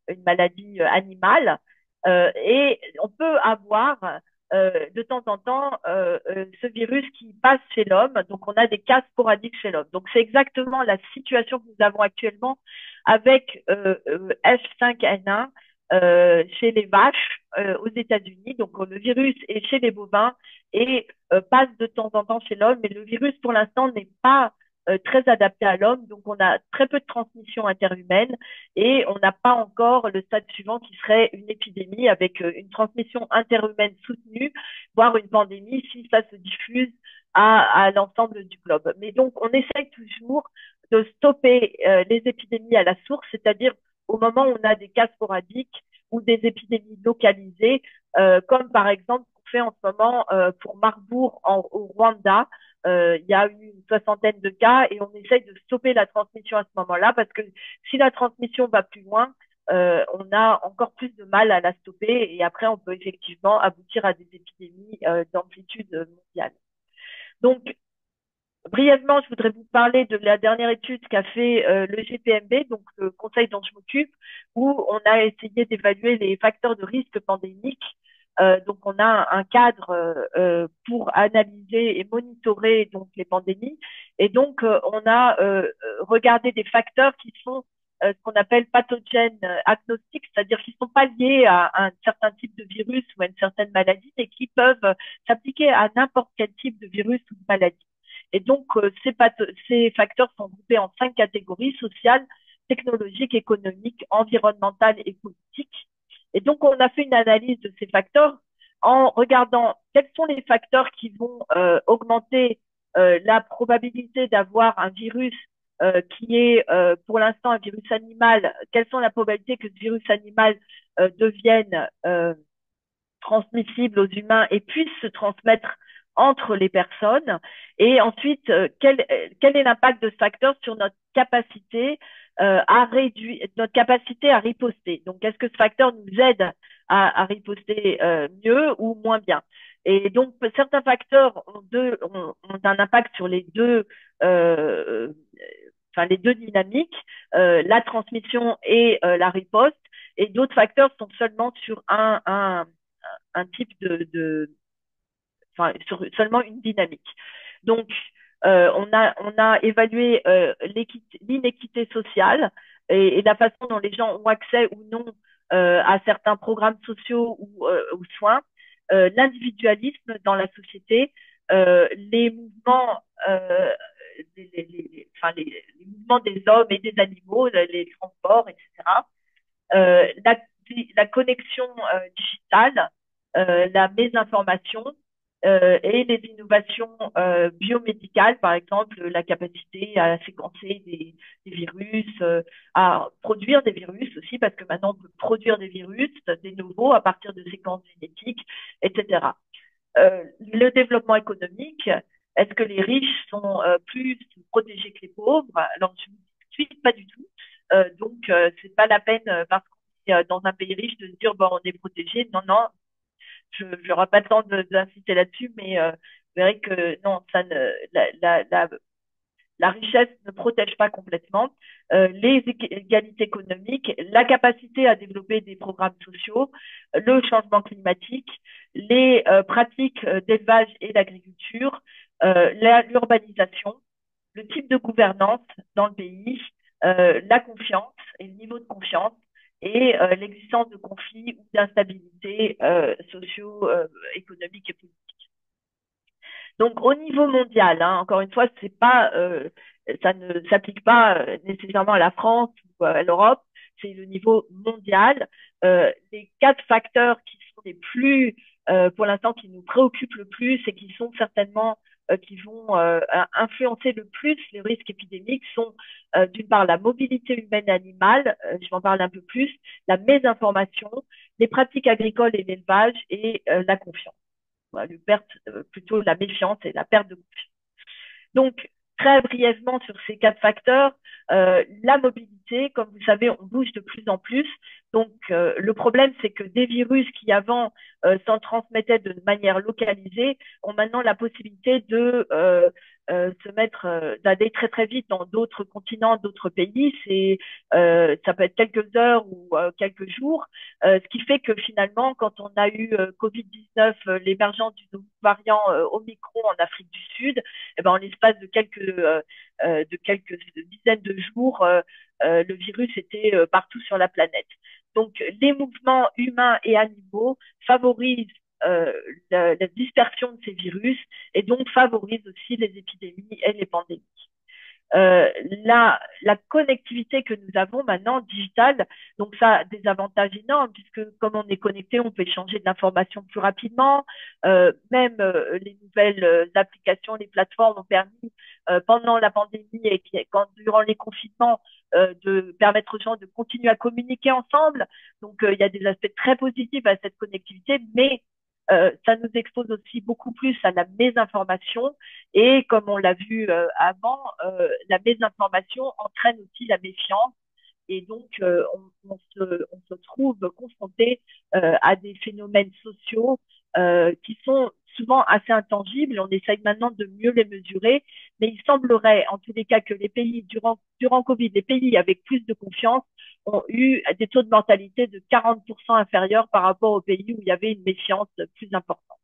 une maladie animale et on peut avoir de temps en temps ce virus qui passe chez l'homme. Donc, on a des cas sporadiques chez l'homme. Donc, c'est exactement la situation que nous avons actuellement avec H5N1 chez les vaches aux États-Unis. Donc, le virus est chez les bovins et passe de temps en temps chez l'homme. Mais le virus, pour l'instant, n'est pas très adapté à l'homme. Donc, on a très peu de transmission interhumaine et on n'a pas encore le stade suivant qui serait une épidémie avec une transmission interhumaine soutenue, voire une pandémie si ça se diffuse à l'ensemble du globe. Mais donc, on essaye toujours de stopper les épidémies à la source, c'est-à-dire au moment où on a des cas sporadiques ou des épidémies localisées, comme par exemple ce qu'on fait en ce moment pour Marburg au Rwanda. Il y a eu une soixantaine de cas et on essaye de stopper la transmission à ce moment-là parce que si la transmission va plus loin, on a encore plus de mal à la stopper et après on peut effectivement aboutir à des épidémies d'amplitude mondiale. Donc, brièvement, je voudrais vous parler de la dernière étude qu'a fait le GPMB, donc le conseil dont je m'occupe, où on a essayé d'évaluer les facteurs de risque pandémique. Donc, on a un cadre pour analyser et monitorer donc les pandémies. Et donc, on a regardé des facteurs qui sont ce qu'on appelle pathogènes agnostiques, c'est-à-dire qui ne sont pas liés à un certain type de virus ou à une certaine maladie, mais qui peuvent s'appliquer à n'importe quel type de virus ou de maladie. Et donc, ces facteurs sont groupés en 5 catégories: sociales, technologiques, économiques, environnementales et politiques. Et donc, on a fait une analyse de ces facteurs en regardant quels sont les facteurs qui vont augmenter la probabilité d'avoir un virus qui est pour l'instant un virus animal, quelles sont la probabilité que ce virus animal devienne transmissible aux humains et puisse se transmettre entre les personnes. Et ensuite, quel est l'impact de ce facteur sur notre capacité à réduire, notre capacité à riposter. Donc, est-ce que ce facteur nous aide à riposter mieux ou moins bien? Et donc, certains facteurs ont un impact sur les deux, les deux dynamiques, la transmission et la riposte. Et d'autres facteurs sont seulement sur un type sur seulement une dynamique. Donc, on a évalué l'inéquité sociale et la façon dont les gens ont accès ou non à certains programmes sociaux ou soins, l'individualisme dans la société, les mouvements, les mouvements des hommes et des animaux, les transports, etc. La connexion digitale, la mésinformation et les innovations biomédicales, par exemple la capacité à séquencer des virus, à produire des virus aussi, parce que maintenant on peut produire des virus, des nouveaux à partir de séquences génétiques, etc. Le développement économique Est-ce que les riches sont plus protégés que les pauvres? Alors, je vous dis tout de suite, pas du tout. C'est pas la peine, parce qu'on est dans un pays riche, de se dire, bon, on est protégé. Non, non, je n'aurai pas le temps d'insister là-dessus, mais vous verrez que non, ça ne, la richesse ne protège pas complètement les égalités économiques, la capacité à développer des programmes sociaux, le changement climatique, les pratiques d'élevage et d'agriculture, l'urbanisation, le type de gouvernance dans le pays, la confiance et le niveau de confiance et l'existence de conflits ou d'instabilités socio-économiques et politiques. Donc, au niveau mondial, hein, encore une fois, c'est pas, ça ne s'applique pas nécessairement à la France ou à l'Europe, c'est le niveau mondial. Les quatre facteurs qui sont les plus, pour l'instant, qui nous préoccupent le plus et qui sont certainement qui vont influencer le plus les risques épidémiques sont d'une part la mobilité humaine animale, je vais en parler un peu plus, la mésinformation, les pratiques agricoles et l'élevage et la confiance. Voilà, plutôt la méfiance et la perte de confiance. Donc, très brièvement sur ces quatre facteurs, la mobilité, comme vous savez, on bouge de plus en plus. Donc, le problème, c'est que des virus qui avant s'en transmettaient de manière localisée ont maintenant la possibilité de d'aller très très vite dans d'autres continents, d'autres pays. Ça peut être quelques heures ou quelques jours, ce qui fait que finalement, quand on a eu Covid-19, l'émergence du nouveau variant Omicron en Afrique du Sud, eh ben, en l'espace de quelques dizaines de jours, le virus était partout sur la planète. Donc, les mouvements humains et animaux favorisent la dispersion de ces virus et donc favorisent aussi les épidémies et les pandémies. La connectivité que nous avons maintenant digitale, donc ça a des avantages énormes puisque comme on est connecté, on peut échanger de l'information plus rapidement. Même les nouvelles applications, les plateformes ont permis pendant la pandémie et durant les confinements de permettre aux gens de continuer à communiquer ensemble. Donc il y a des aspects très positifs à cette connectivité, mais ça nous expose aussi beaucoup plus à la mésinformation et comme on l'a vu avant, la mésinformation entraîne aussi la méfiance et donc on se trouve confronté à des phénomènes sociaux qui sont souvent assez intangibles. On essaye maintenant de mieux les mesurer, mais il semblerait en tous les cas que les pays durant Covid, les pays avec plus de confiance ont eu des taux de mortalité de 40% inférieurs par rapport aux pays où il y avait une méfiance plus importante.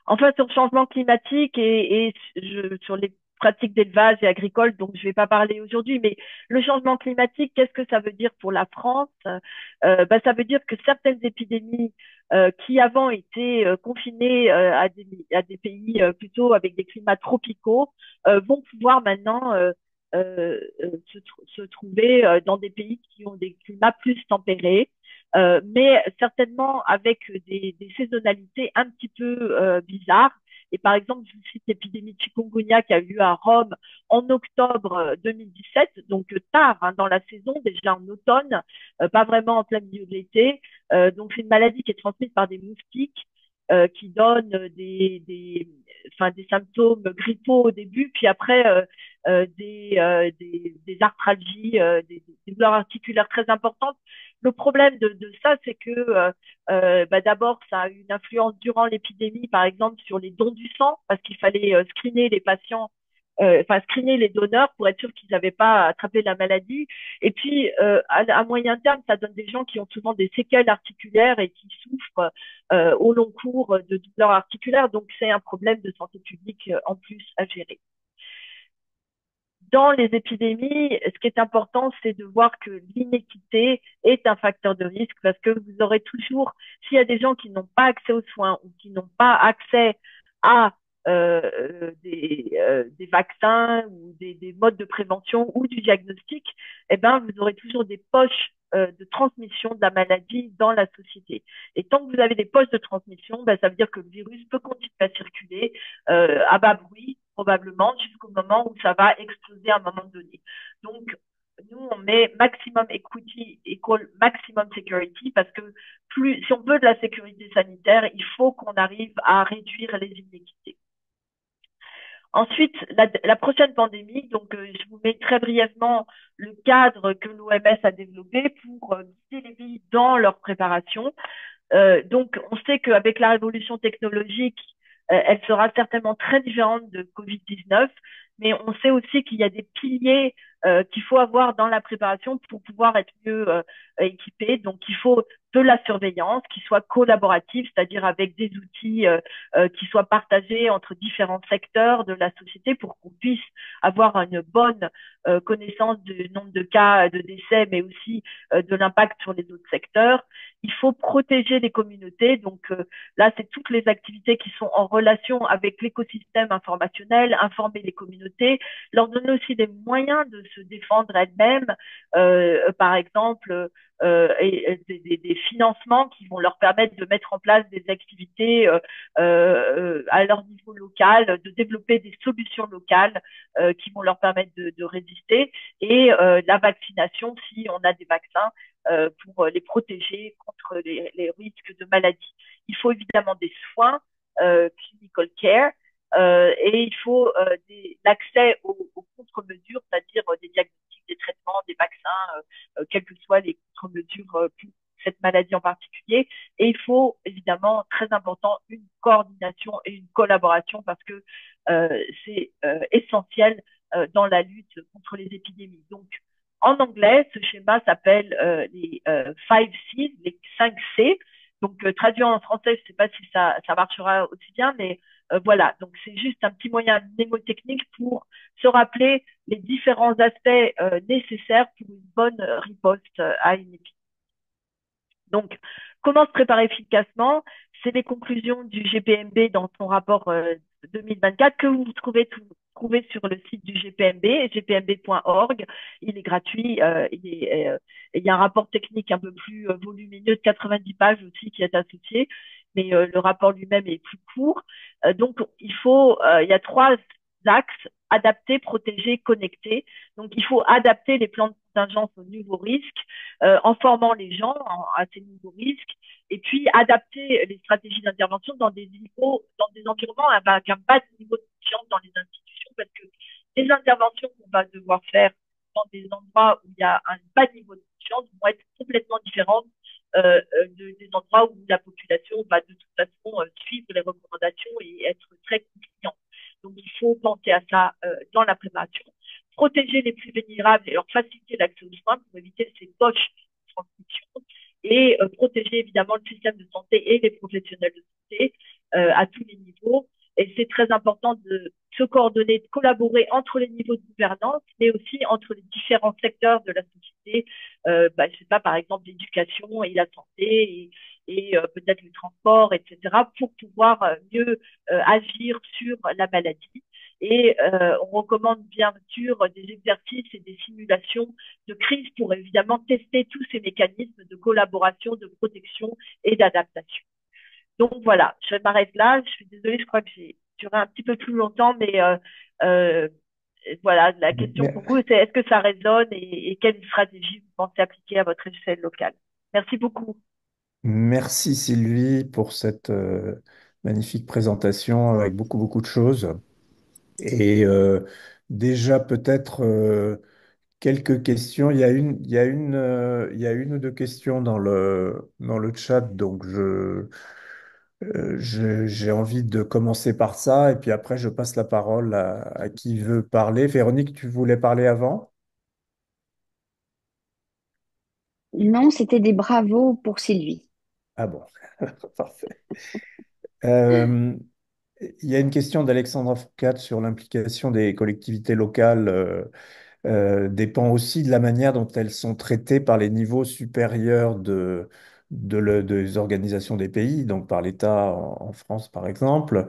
Enfin, sur le changement climatique sur les pratiques d'élevage et agricole, donc je ne vais pas parler aujourd'hui, mais le changement climatique, qu'est-ce que ça veut dire pour la France? Ça veut dire que certaines épidémies qui avant étaient confinées à des pays plutôt avec des climats tropicaux vont pouvoir maintenant se trouver dans des pays qui ont des climats plus tempérés mais certainement avec des saisonnalités un petit peu bizarres. Et par exemple, je vous cite l'épidémie de chikungunya qui a eu lieu à Rome en octobre 2017, donc tard hein, dans la saison, déjà en automne, pas vraiment en plein milieu de l'été. Donc c'est une maladie qui est transmise par des moustiques qui donnent des symptômes grippaux au début, puis après des arthralgies, des douleurs articulaires très importantes. Le problème de ça, c'est que d'abord, ça a eu une influence durant l'épidémie, par exemple, sur les dons du sang, parce qu'il fallait screener les patients, screener les donneurs pour être sûr qu'ils n'avaient pas attrapé la maladie. Et puis, à moyen terme, ça donne des gens qui ont souvent des séquelles articulaires et qui souffrent au long cours de douleurs articulaires. Donc, c'est un problème de santé publique en plus à gérer. Dans les épidémies, ce qui est important, c'est de voir que l'inéquité est un facteur de risque parce que vous aurez toujours, s'il y a des gens qui n'ont pas accès aux soins ou qui n'ont pas accès à des vaccins ou des modes de prévention ou du diagnostic, eh ben, vous aurez toujours des poches de transmission de la maladie dans la société. Et tant que vous avez des poches de transmission, ben, ça veut dire que le virus peut continuer à circuler à bas bruit, probablement, jusqu'au moment où ça va exploser à un moment donné. Donc, nous, on met maximum equity equal maximum security parce que si on veut de la sécurité sanitaire, il faut qu'on arrive à réduire les inéquités. Ensuite, la prochaine pandémie, donc je vous mets très brièvement le cadre que l'OMS a développé pour guider les pays dans leur préparation. Donc, on sait qu'avec la révolution technologique, elle sera certainement très différente de Covid-19, mais on sait aussi qu'il y a des piliers qu'il faut avoir dans la préparation pour pouvoir être mieux équipé. Donc, il faut de la surveillance qui soit collaborative, c'est-à-dire avec des outils qui soient partagés entre différents secteurs de la société pour qu'on puisse avoir une bonne connaissance du nombre de cas de décès, mais aussi de l'impact sur les autres secteurs. Il faut protéger les communautés. Donc là, c'est toutes les activités qui sont en relation avec l'écosystème informationnel, informer les communautés, leur donner aussi des moyens de se défendre elles-mêmes, par exemple, des financements qui vont leur permettre de mettre en place des activités à leur niveau local, de développer des solutions locales qui vont leur permettre de résister, et la vaccination si on a des vaccins pour les protéger contre les risques de maladie. Il faut évidemment des soins, clinical care, et il faut l'accès aux contre-mesures, c'est-à-dire des diagnostics, des traitements, des vaccins, quelles que soient les contre-mesures pour cette maladie en particulier. Et il faut évidemment, très important, une coordination et une collaboration parce que c'est essentiel dans la lutte contre les épidémies. Donc, en anglais, ce schéma s'appelle les 5 C, les 5 C. Donc, traduit en français, je ne sais pas si ça marchera aussi bien, mais voilà. Donc, c'est juste un petit moyen mnémotechnique pour se rappeler les différents aspects nécessaires pour une bonne riposte à une épidémie. Donc, comment se préparer efficacement? C'est les conclusions du GPMB dans son rapport 2024 que vous trouvez sur le site du GPMB, gpmb.org. Il est gratuit. Il y a un rapport technique un peu plus volumineux de 90 pages aussi qui est associé, mais le rapport lui-même est plus court. Donc, il y a trois axes: adapter, protéger, connecter. Donc, il faut adapter les plans de contingence aux nouveaux risques en formant les gens à ces nouveaux risques, et puis adapter les stratégies d'intervention dans des environnements avec un bas niveau de confiance dans les institutions, parce que les interventions qu'on va devoir faire dans des endroits où il y a un bas niveau de confiance vont être complètement différentes des endroits où la population va de toute façon suivre les recommandations et être très confiante. Donc, il faut penser à ça dans la préparation. Protéger les plus vulnérables et leur faciliter l'accès aux soins pour éviter ces poches de transmission, et protéger évidemment le système de santé et les professionnels de santé à tous les niveaux. Et c'est très important de se coordonner, de collaborer entre les niveaux de gouvernance, mais aussi entre les différents secteurs de la société. Je sais pas, par exemple, l'éducation et la santé et peut-être le transport, etc., pour pouvoir mieux agir sur la maladie. Et on recommande bien sûr des exercices et des simulations de crise pour évidemment tester tous ces mécanismes de collaboration, de protection et d'adaptation. Donc voilà, je m'arrête là. Je suis désolée, je crois que j'ai duré un petit peu plus longtemps, mais euh, voilà, la question pour vous, c'est est-ce que ça résonne et quelle stratégie vous pensez appliquer à votre échelle locale? Merci beaucoup. Merci Sylvie pour cette magnifique présentation avec beaucoup, beaucoup de choses. Et déjà peut-être quelques questions. Il y a une ou deux questions dans le chat, donc j'ai envie de commencer par ça, et puis après je passe la parole à qui veut parler. Véronique, tu voulais parler avant? Non, c'était des bravos pour Sylvie. Ah bon, parfait. Euh, il y a une question d'Alexandra Foucault sur l'implication des collectivités locales dépend aussi de la manière dont elles sont traitées par les niveaux supérieurs des organisations des pays, donc par l'État en France par exemple.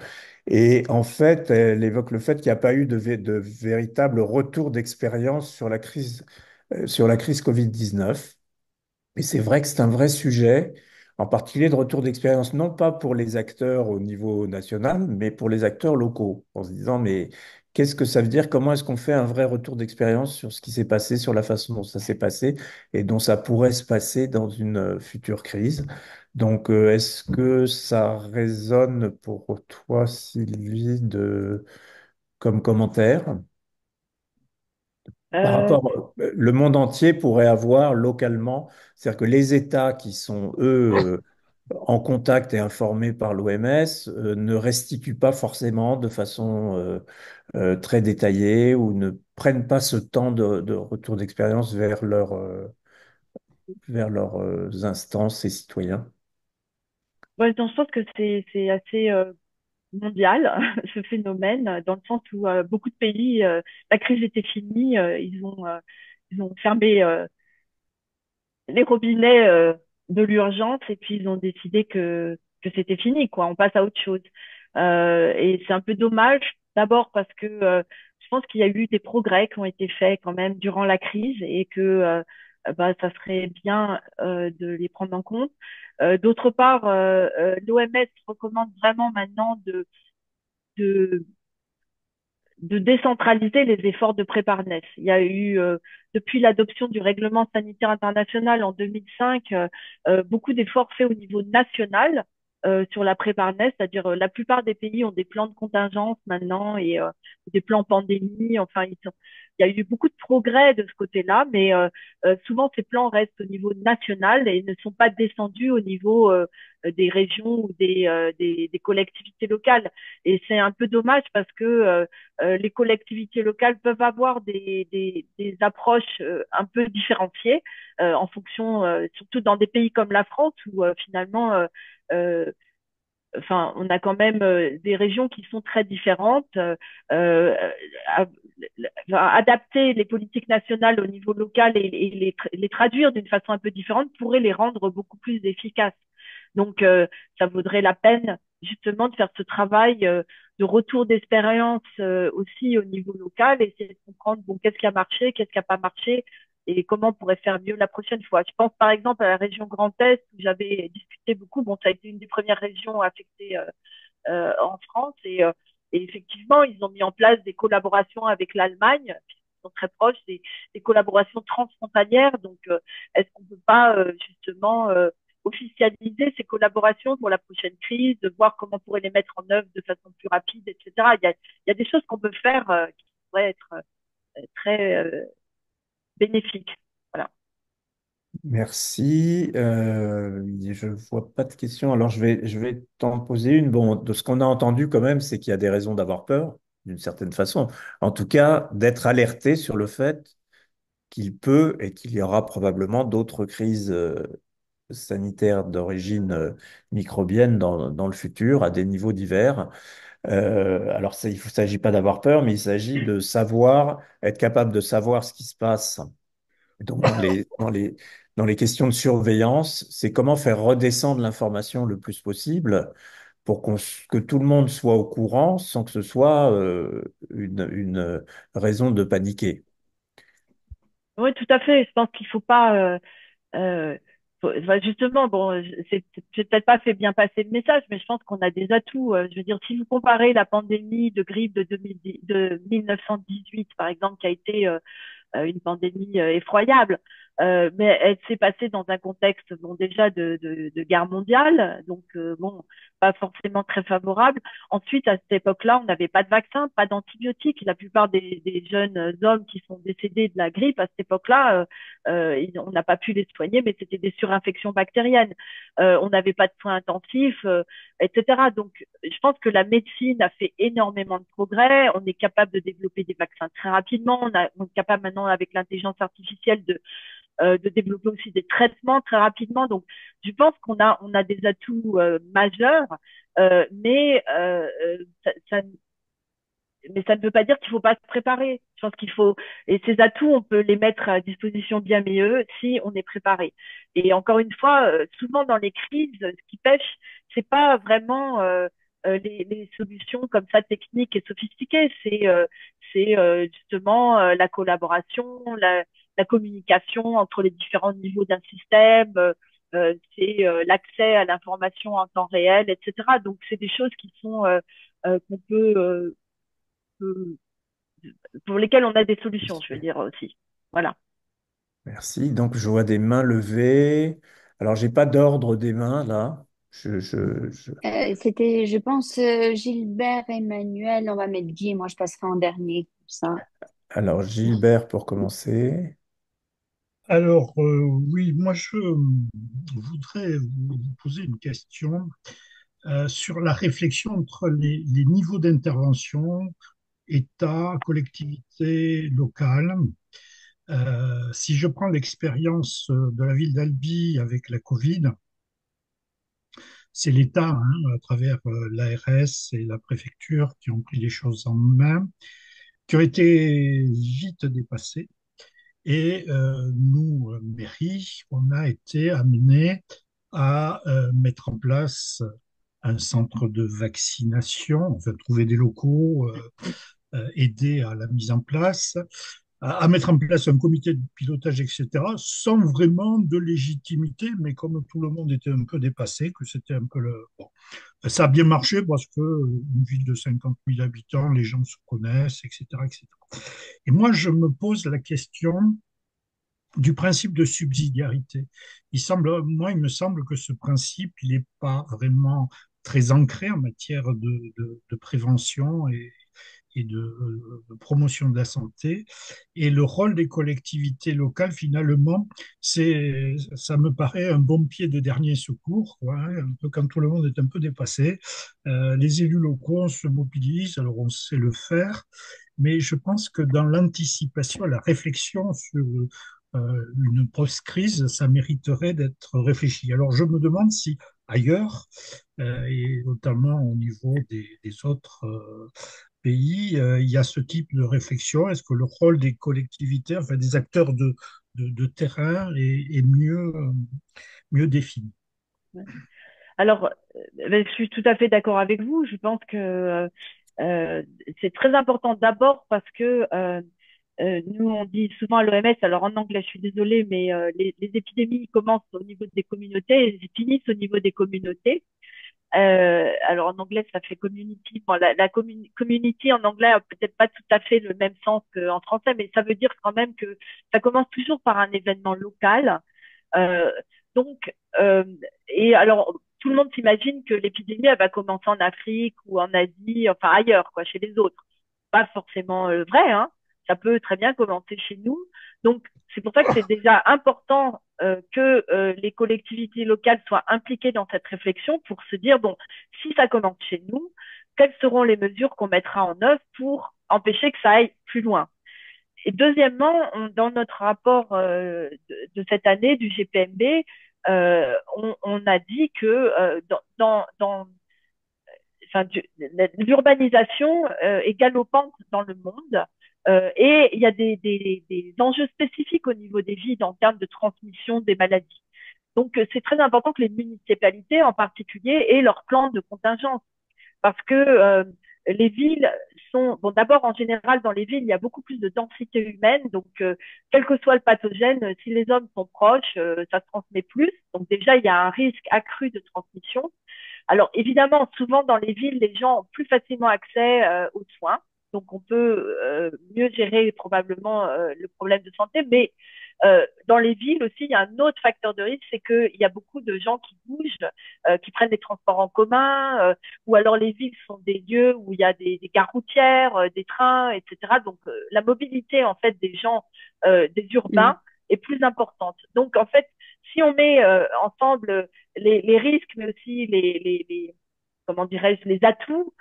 Et en fait, elle évoque le fait qu'il n'y a pas eu de véritable retour d'expérience sur la crise Covid-19. Et c'est vrai que c'est un vrai sujet, en particulier de retour d'expérience, non pas pour les acteurs au niveau national, mais pour les acteurs locaux, en se disant, mais qu'est-ce que ça veut dire? Comment est-ce qu'on fait un vrai retour d'expérience sur ce qui s'est passé, sur la façon dont ça s'est passé et dont ça pourrait se passer dans une future crise? Donc, est-ce que ça résonne pour toi, Sylvie, comme commentaire par Euh, rapport, le monde entier pourrait avoir localement, c'est-à-dire que les États qui sont, eux, en contact et informés par l'OMS, ne restituent pas forcément de façon très détaillée ou ne prennent pas ce temps de retour d'expérience vers leurs instances et citoyens. ouais, donc je pense que c'est assez mondial ce phénomène, dans le sens où beaucoup de pays, la crise était finie, ils ont fermé les robinets de l'urgence et puis ils ont décidé que c'était fini, quoi. On passe à autre chose. Et c'est un peu dommage, d'abord parce que je pense qu'il y a eu des progrès qui ont été faits quand même durant la crise et que bah, ça serait bien de les prendre en compte. D'autre part, l'OMS recommande vraiment maintenant de de décentraliser les efforts de préparedness. Il y a eu, depuis l'adoption du règlement sanitaire international en 2005, beaucoup d'efforts faits au niveau national sur la préparedness, c'est-à-dire la plupart des pays ont des plans de contingence maintenant et des plans pandémie. Enfin, il y a eu beaucoup de progrès de ce côté-là, mais souvent ces plans restent au niveau national et ne sont pas descendus au niveau des régions ou des collectivités locales. Et c'est un peu dommage parce que les collectivités locales peuvent avoir des approches un peu différenciées en fonction, surtout dans des pays comme la France où finalement, euh, enfin, on a quand même des régions qui sont très différentes. À- Adapter les politiques nationales au niveau local et les traduire d'une façon un peu différente pourrait les rendre beaucoup plus efficaces. Donc, ça vaudrait la peine justement de faire ce travail de retour d'expérience aussi au niveau local, et essayer de comprendre bon qu'est-ce qui a marché, qu'est-ce qui n'a pas marché, et comment on pourrait faire mieux la prochaine fois. Je pense par exemple à la région Grand Est où j'avais discuté beaucoup. Bon, ça a été une des premières régions affectées en France, et effectivement, ils ont mis en place des collaborations avec l'Allemagne, qui sont très proches, des collaborations transfrontalières. Donc, est-ce qu'on ne peut pas justement officialiser ces collaborations pour la prochaine crise, de voir comment on pourrait les mettre en œuvre de façon plus rapide, etc. Il y a des choses qu'on peut faire qui pourraient être très bénéfiques. Voilà. Merci. Je vois pas de questions. Alors, je vais t'en poser une. Bon, de ce qu'on a entendu quand même, c'est qu'il y a des raisons d'avoir peur, d'une certaine façon. En tout cas, d'être alerté sur le fait qu'il peut et qu'il y aura probablement d'autres crises sanitaires d'origine microbienne dans le futur à des niveaux divers. Alors, il ne s'agit pas d'avoir peur, mais il s'agit de savoir, être capable de savoir ce qui se passe. Donc, dans les questions de surveillance, c'est comment faire redescendre l'information le plus possible pour que tout le monde soit au courant sans que ce soit une raison de paniquer. Oui, tout à fait. Je pense qu'il faut pas Euh, enfin, justement, bon, j'ai peut-être pas fait bien passer le message, mais je pense qu'on a des atouts. Je veux dire, si vous comparez la pandémie de grippe de 2010, de 1918, par exemple, qui a été une pandémie effroyable. Mais elle s'est passée dans un contexte bon déjà de guerre mondiale, donc bon pas forcément très favorable. Ensuite, à cette époque-là, on n'avait pas de vaccin, pas d'antibiotiques. La plupart des jeunes hommes qui sont décédés de la grippe à cette époque-là, on n'a pas pu les soigner, mais c'était des surinfections bactériennes. On n'avait pas de soins intensifs, etc. Donc, je pense que la médecine a fait énormément de progrès. On est capable de développer des vaccins très rapidement. On est capable maintenant, avec l'intelligence artificielle, de développer aussi des traitements très rapidement. Donc, je pense on a des atouts majeurs, mais mais ça ne veut pas dire qu'il ne faut pas se préparer. Je pense qu'il faut, et ces atouts, on peut les mettre à disposition bien mieux si on est préparé. Et encore une fois, souvent dans les crises, ce qui pêche, c'est pas vraiment les solutions comme ça techniques et sophistiquées. C'est justement la collaboration, la communication entre les différents niveaux d'un système. C'est l'accès à l'information en temps réel, etc. Donc, c'est des choses qui sont qu'on peut pour lesquels on a des solutions, je veux dire aussi. Voilà. Merci. Donc, je vois des mains levées. Alors, j'ai pas d'ordre des mains là. C'était, je pense, Gilbert, Emmanuel. On va mettre Guy et moi, je passerai en dernier. Comme ça. Alors, Gilbert pour commencer. Alors, oui, moi, je voudrais vous poser une question sur la réflexion entre les niveaux d'intervention, État, collectivité locale. Si je prends l'expérience de la ville d'Albi avec la Covid, c'est l'État, hein, à travers l'ARS et la préfecture, qui ont pris les choses en main, qui ont été vite dépassés. Et nous, mairie, on a été amenés à mettre en place un centre de vaccination, enfin trouver des locaux, aider à la mise en place, à mettre en place un comité de pilotage, etc., sans vraiment de légitimité, mais comme tout le monde était un peu dépassé, que c'était un peu le... Bon. Ça a bien marché parce que une ville de 50 000 habitants, les gens se connaissent, etc., etc. Et moi, je me pose la question du principe de subsidiarité. Moi, il me semble que ce principe, il n'est pas vraiment très ancré en matière de prévention et de promotion de la santé. Et le rôle des collectivités locales, finalement, ça me paraît un bon pied de dernier secours, quoi, hein, un peu quand tout le monde est un peu dépassé. Les élus locaux se mobilisent, alors on sait le faire, mais je pense que dans l'anticipation, la réflexion sur une post-crise, ça mériterait d'être réfléchi. Alors je me demande si ailleurs, et notamment au niveau des autres pays, il y a ce type de réflexion. Est-ce que le rôle des collectivités, enfin des acteurs de terrain est mieux défini? Alors, je suis tout à fait d'accord avec vous. Je pense que euh, c'est très important d'abord parce que nous, on dit souvent à l'OMS, alors en anglais, je suis désolée, mais les épidémies commencent au niveau des communautés et finissent au niveau des communautés. Alors en anglais, ça fait community. Bon, community en anglais a peut-être pas tout à fait le même sens qu'en français, mais ça veut dire quand même que ça commence toujours par un événement local. Euh, donc, euh, et alors, tout le monde s'imagine que l'épidémie, elle va commencer en Afrique ou en Asie, enfin ailleurs, quoi, chez les autres. Pas forcément vrai, hein. Ça peut très bien commencer chez nous. Donc, c'est pour ça que c'est déjà important que les collectivités locales soient impliquées dans cette réflexion pour se dire, bon, si ça commence chez nous, quelles seront les mesures qu'on mettra en œuvre pour empêcher que ça aille plus loin. Et deuxièmement, dans notre rapport de cette année du GPMB, on a dit que enfin, l'urbanisation est galopante dans le monde et il y a des enjeux spécifiques au niveau des villes en termes de transmission des maladies. Donc, c'est très important que les municipalités, en particulier, aient leur plan de contingence parce que les villes sont, bon, d'abord, en général, dans les villes, il y a beaucoup plus de densité humaine. Donc, quel que soit le pathogène, si les hommes sont proches, ça se transmet plus. Donc, déjà, il y a un risque accru de transmission. Alors, évidemment, souvent dans les villes, les gens ont plus facilement accès aux soins. Donc, on peut mieux gérer probablement le problème de santé. Mais dans les villes aussi, il y a un autre facteur de risque, c'est qu'il y a beaucoup de gens qui bougent, qui prennent des transports en commun, ou alors les villes sont des lieux où il y a des gares routières, des trains, etc. Donc, la mobilité, en fait, des gens, des urbains Mm. est plus importante. Donc, en fait, si on met ensemble les risques, mais aussi comment dirais-je, les atouts.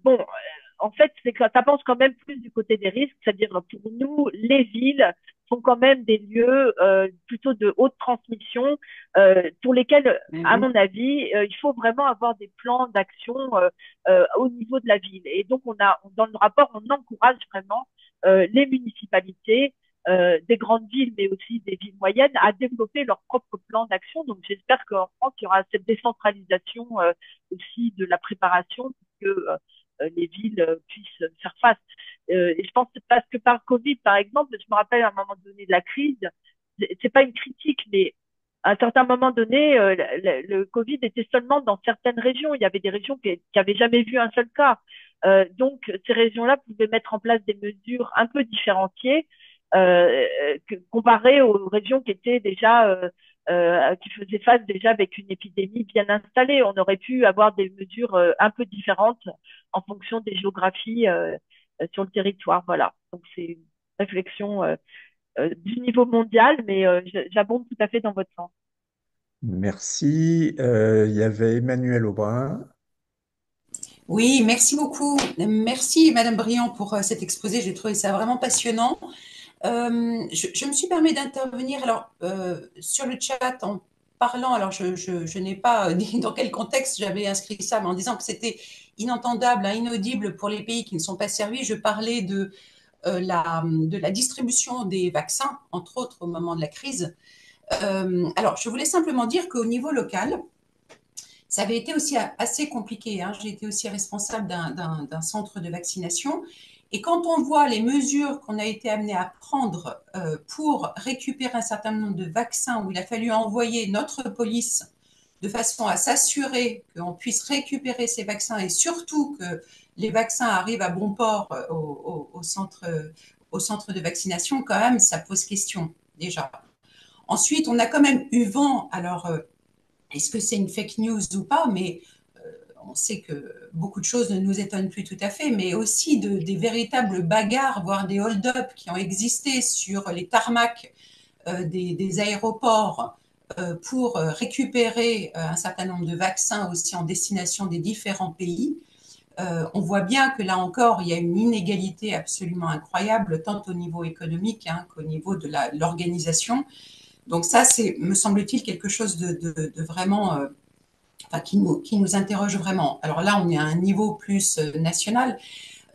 Bon, en fait, c'est que ça pense quand même plus du côté des risques, c'est-à-dire pour nous, les villes sont quand même des lieux plutôt de haute transmission pour lesquels, à Mhm. mon avis, il faut vraiment avoir des plans d'action au niveau de la ville. Et donc, dans le rapport, on encourage vraiment les municipalités des grandes villes, mais aussi des villes moyennes, à développer leur propre plan d'action. Donc, j'espère qu'en France, il y aura cette décentralisation aussi de la préparation pour que les villes puissent faire face. Et je pense parce que par Covid, par exemple, je me rappelle à un moment donné de la crise, c'est pas une critique, mais à un certain moment donné, le Covid était seulement dans certaines régions. Il y avait des régions qui avaient jamais vu un seul cas. Donc, ces régions-là pouvaient mettre en place des mesures un peu différenciées comparées aux régions qui étaient déjà qui faisait face déjà avec une épidémie bien installée. On aurait pu avoir des mesures un peu différentes en fonction des géographies sur le territoire. Voilà. Donc c'est une réflexion du niveau mondial, mais j'abonde tout à fait dans votre sens. Merci. Il y avait Emmanuel Aubrin. Oui, merci beaucoup. Merci, Madame Briand, pour cet exposé. J'ai trouvé ça vraiment passionnant. Je me suis permis d'intervenir sur le chat en parlant. Alors, je n'ai pas dit dans quel contexte j'avais inscrit ça, mais en disant que c'était inentendable, hein, inaudible pour les pays qui ne sont pas servis. Je parlais de la distribution des vaccins, entre autres au moment de la crise. Alors, je voulais simplement dire qu'au niveau local, ça avait été aussi assez compliqué, hein. J'ai été aussi responsable d'un centre de vaccination. Et quand on voit les mesures qu'on a été amené à prendre pour récupérer un certain nombre de vaccins, où il a fallu envoyer notre police de façon à s'assurer qu'on puisse récupérer ces vaccins et surtout que les vaccins arrivent à bon port au centre de vaccination, quand même, ça pose question déjà. Ensuite, on a quand même eu vent, alors est-ce que c'est une fake news ou pas, mais on sait que beaucoup de choses ne nous étonnent plus tout à fait, mais aussi des véritables bagarres, voire des hold-up qui ont existé sur les tarmacs des aéroports pour récupérer un certain nombre de vaccins aussi en destination des différents pays. On voit bien que là encore, il y a une inégalité absolument incroyable, tant au niveau économique hein, qu'au niveau de l'organisation. Donc ça, c'est, me semble-t-il, quelque chose de vraiment, enfin, qui nous interroge vraiment. Alors là, on est à un niveau plus national.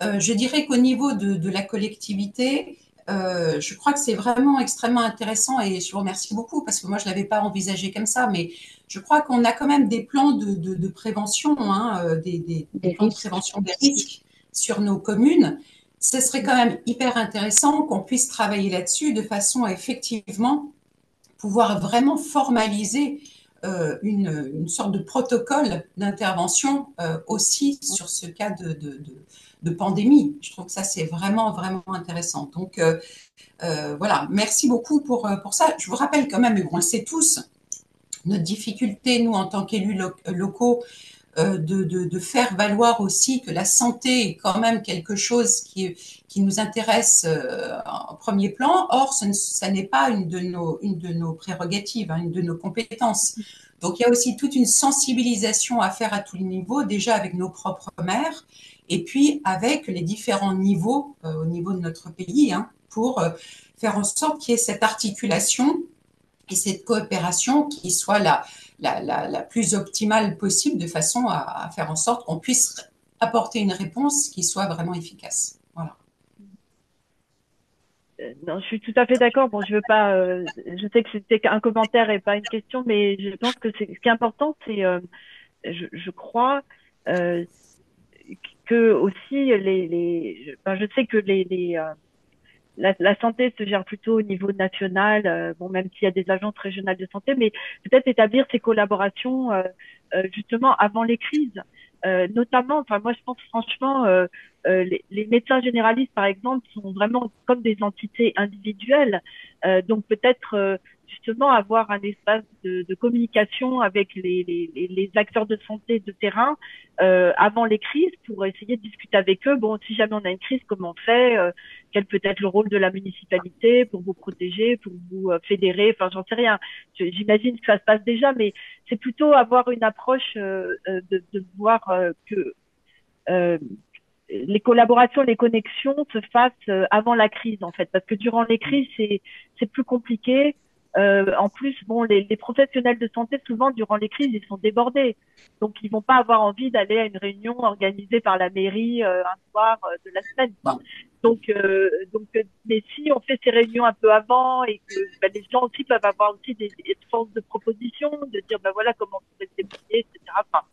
Je dirais qu'au niveau de la collectivité, je crois que c'est vraiment extrêmement intéressant et je vous remercie beaucoup parce que moi, je ne l'avais pas envisagé comme ça, mais je crois qu'on a quand même des plans de prévention, hein, des Des plans de risques. prévention des risques sur nos communes. Ce serait quand même hyper intéressant qu'on puisse travailler là-dessus de façon à effectivement pouvoir vraiment formaliser une sorte de protocole d'intervention aussi sur ce cas de pandémie. Je trouve que ça, c'est vraiment, vraiment intéressant. Donc, voilà, merci beaucoup pour ça. Je vous rappelle quand même, et on le sait tous, notre difficulté, nous, en tant qu'élus locaux, de faire valoir aussi que la santé est quand même quelque chose qui nous intéresse en premier plan. Or, ça n'est pas une de nos prérogatives, hein, une de nos compétences. Donc, il y a aussi toute une sensibilisation à faire à tous les niveaux, déjà avec nos propres maires, et puis avec les différents niveaux au niveau de notre pays, hein, pour faire en sorte qu'il y ait cette articulation et cette coopération qui soit la plus optimale possible de façon à faire en sorte qu'on puisse apporter une réponse qui soit vraiment efficace. Voilà. Non, je suis tout à fait d'accord. Bon, je veux pas. Je sais que c'était qu'un commentaire et pas une question, mais je pense que ce qui est important, c'est, je crois que aussi enfin, je sais que la santé se gère plutôt au niveau national, bon, même s'il y a des agences régionales de santé, mais peut-être établir ces collaborations justement avant les crises. Notamment, enfin moi je pense franchement, les médecins généralistes par exemple sont vraiment comme des entités individuelles, donc peut-être justement avoir un espace de communication avec les acteurs de santé de terrain avant les crises pour essayer de discuter avec eux. Bon, si jamais on a une crise, comment on fait quel peut être le rôle de la municipalité pour vous protéger, pour vous fédérer, enfin j'en sais rien. J'imagine que ça se passe déjà, mais c'est plutôt avoir une approche de voir que euh, les collaborations, les connexions se fassent avant la crise en fait, parce que durant les crises c'est plus compliqué. En plus, bon, les professionnels de santé souvent durant les crises ils sont débordés, donc ils vont pas avoir envie d'aller à une réunion organisée par la mairie un soir de la semaine. Quoi. Mais si on fait ces réunions un peu avant et que ben, les gens aussi peuvent avoir aussi des forces de proposition, de dire ben voilà comment on pourrait se débrouiller, etc. Enfin,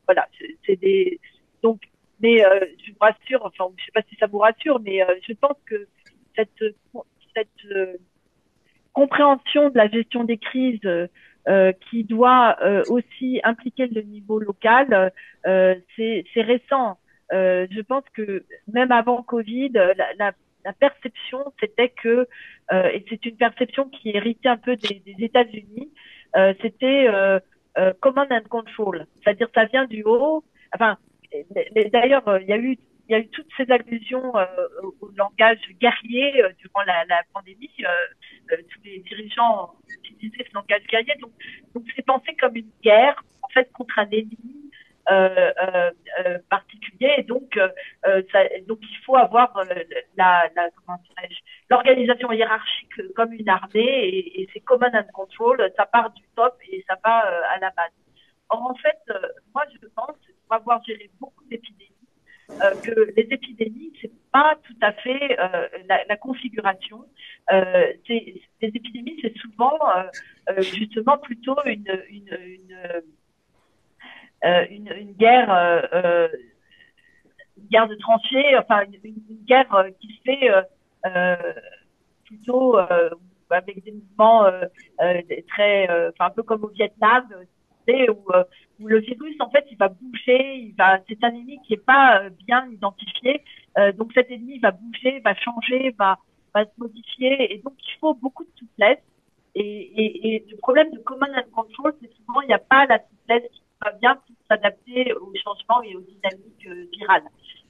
voilà, c'est des donc mais je vous rassure, enfin je sais pas si ça vous rassure, mais je pense que cette cette compréhension de la gestion des crises qui doit aussi impliquer le niveau local, c'est récent. Je pense que même avant Covid, la perception, c'était que, et c'est une perception qui héritait un peu des États-Unis, c'était command and control, c'est-à-dire ça vient du haut. Enfin, d'ailleurs, il y a eu toutes ces allusions au langage guerrier durant la pandémie. Tous les dirigeants ont utilisé ce langage guerrier, donc c'est pensé comme une guerre en fait contre un ennemi particulier. Et donc il faut avoir comment dirais-je, l'organisation hiérarchique comme une armée, et c'est command and control, ça part du top et ça va à la base. Or, en fait, moi, je pense, pour avoir géré beaucoup d'épidémies, que les épidémies, c'est pas tout à fait la configuration. Les épidémies, c'est souvent justement plutôt une guerre, une guerre de tranchées, enfin une guerre qui se fait plutôt avec des mouvements très, enfin un peu comme au Vietnam, où le virus en fait il va bouger, c'est un ennemi qui est pas bien identifié, donc cet ennemi va bouger, va changer, va se modifier, et donc il faut beaucoup de souplesse. Et le problème de command and control, c'est souvent il n'y a pas la souplesse qui va bien pour s'adapter aux changements et aux dynamiques virales.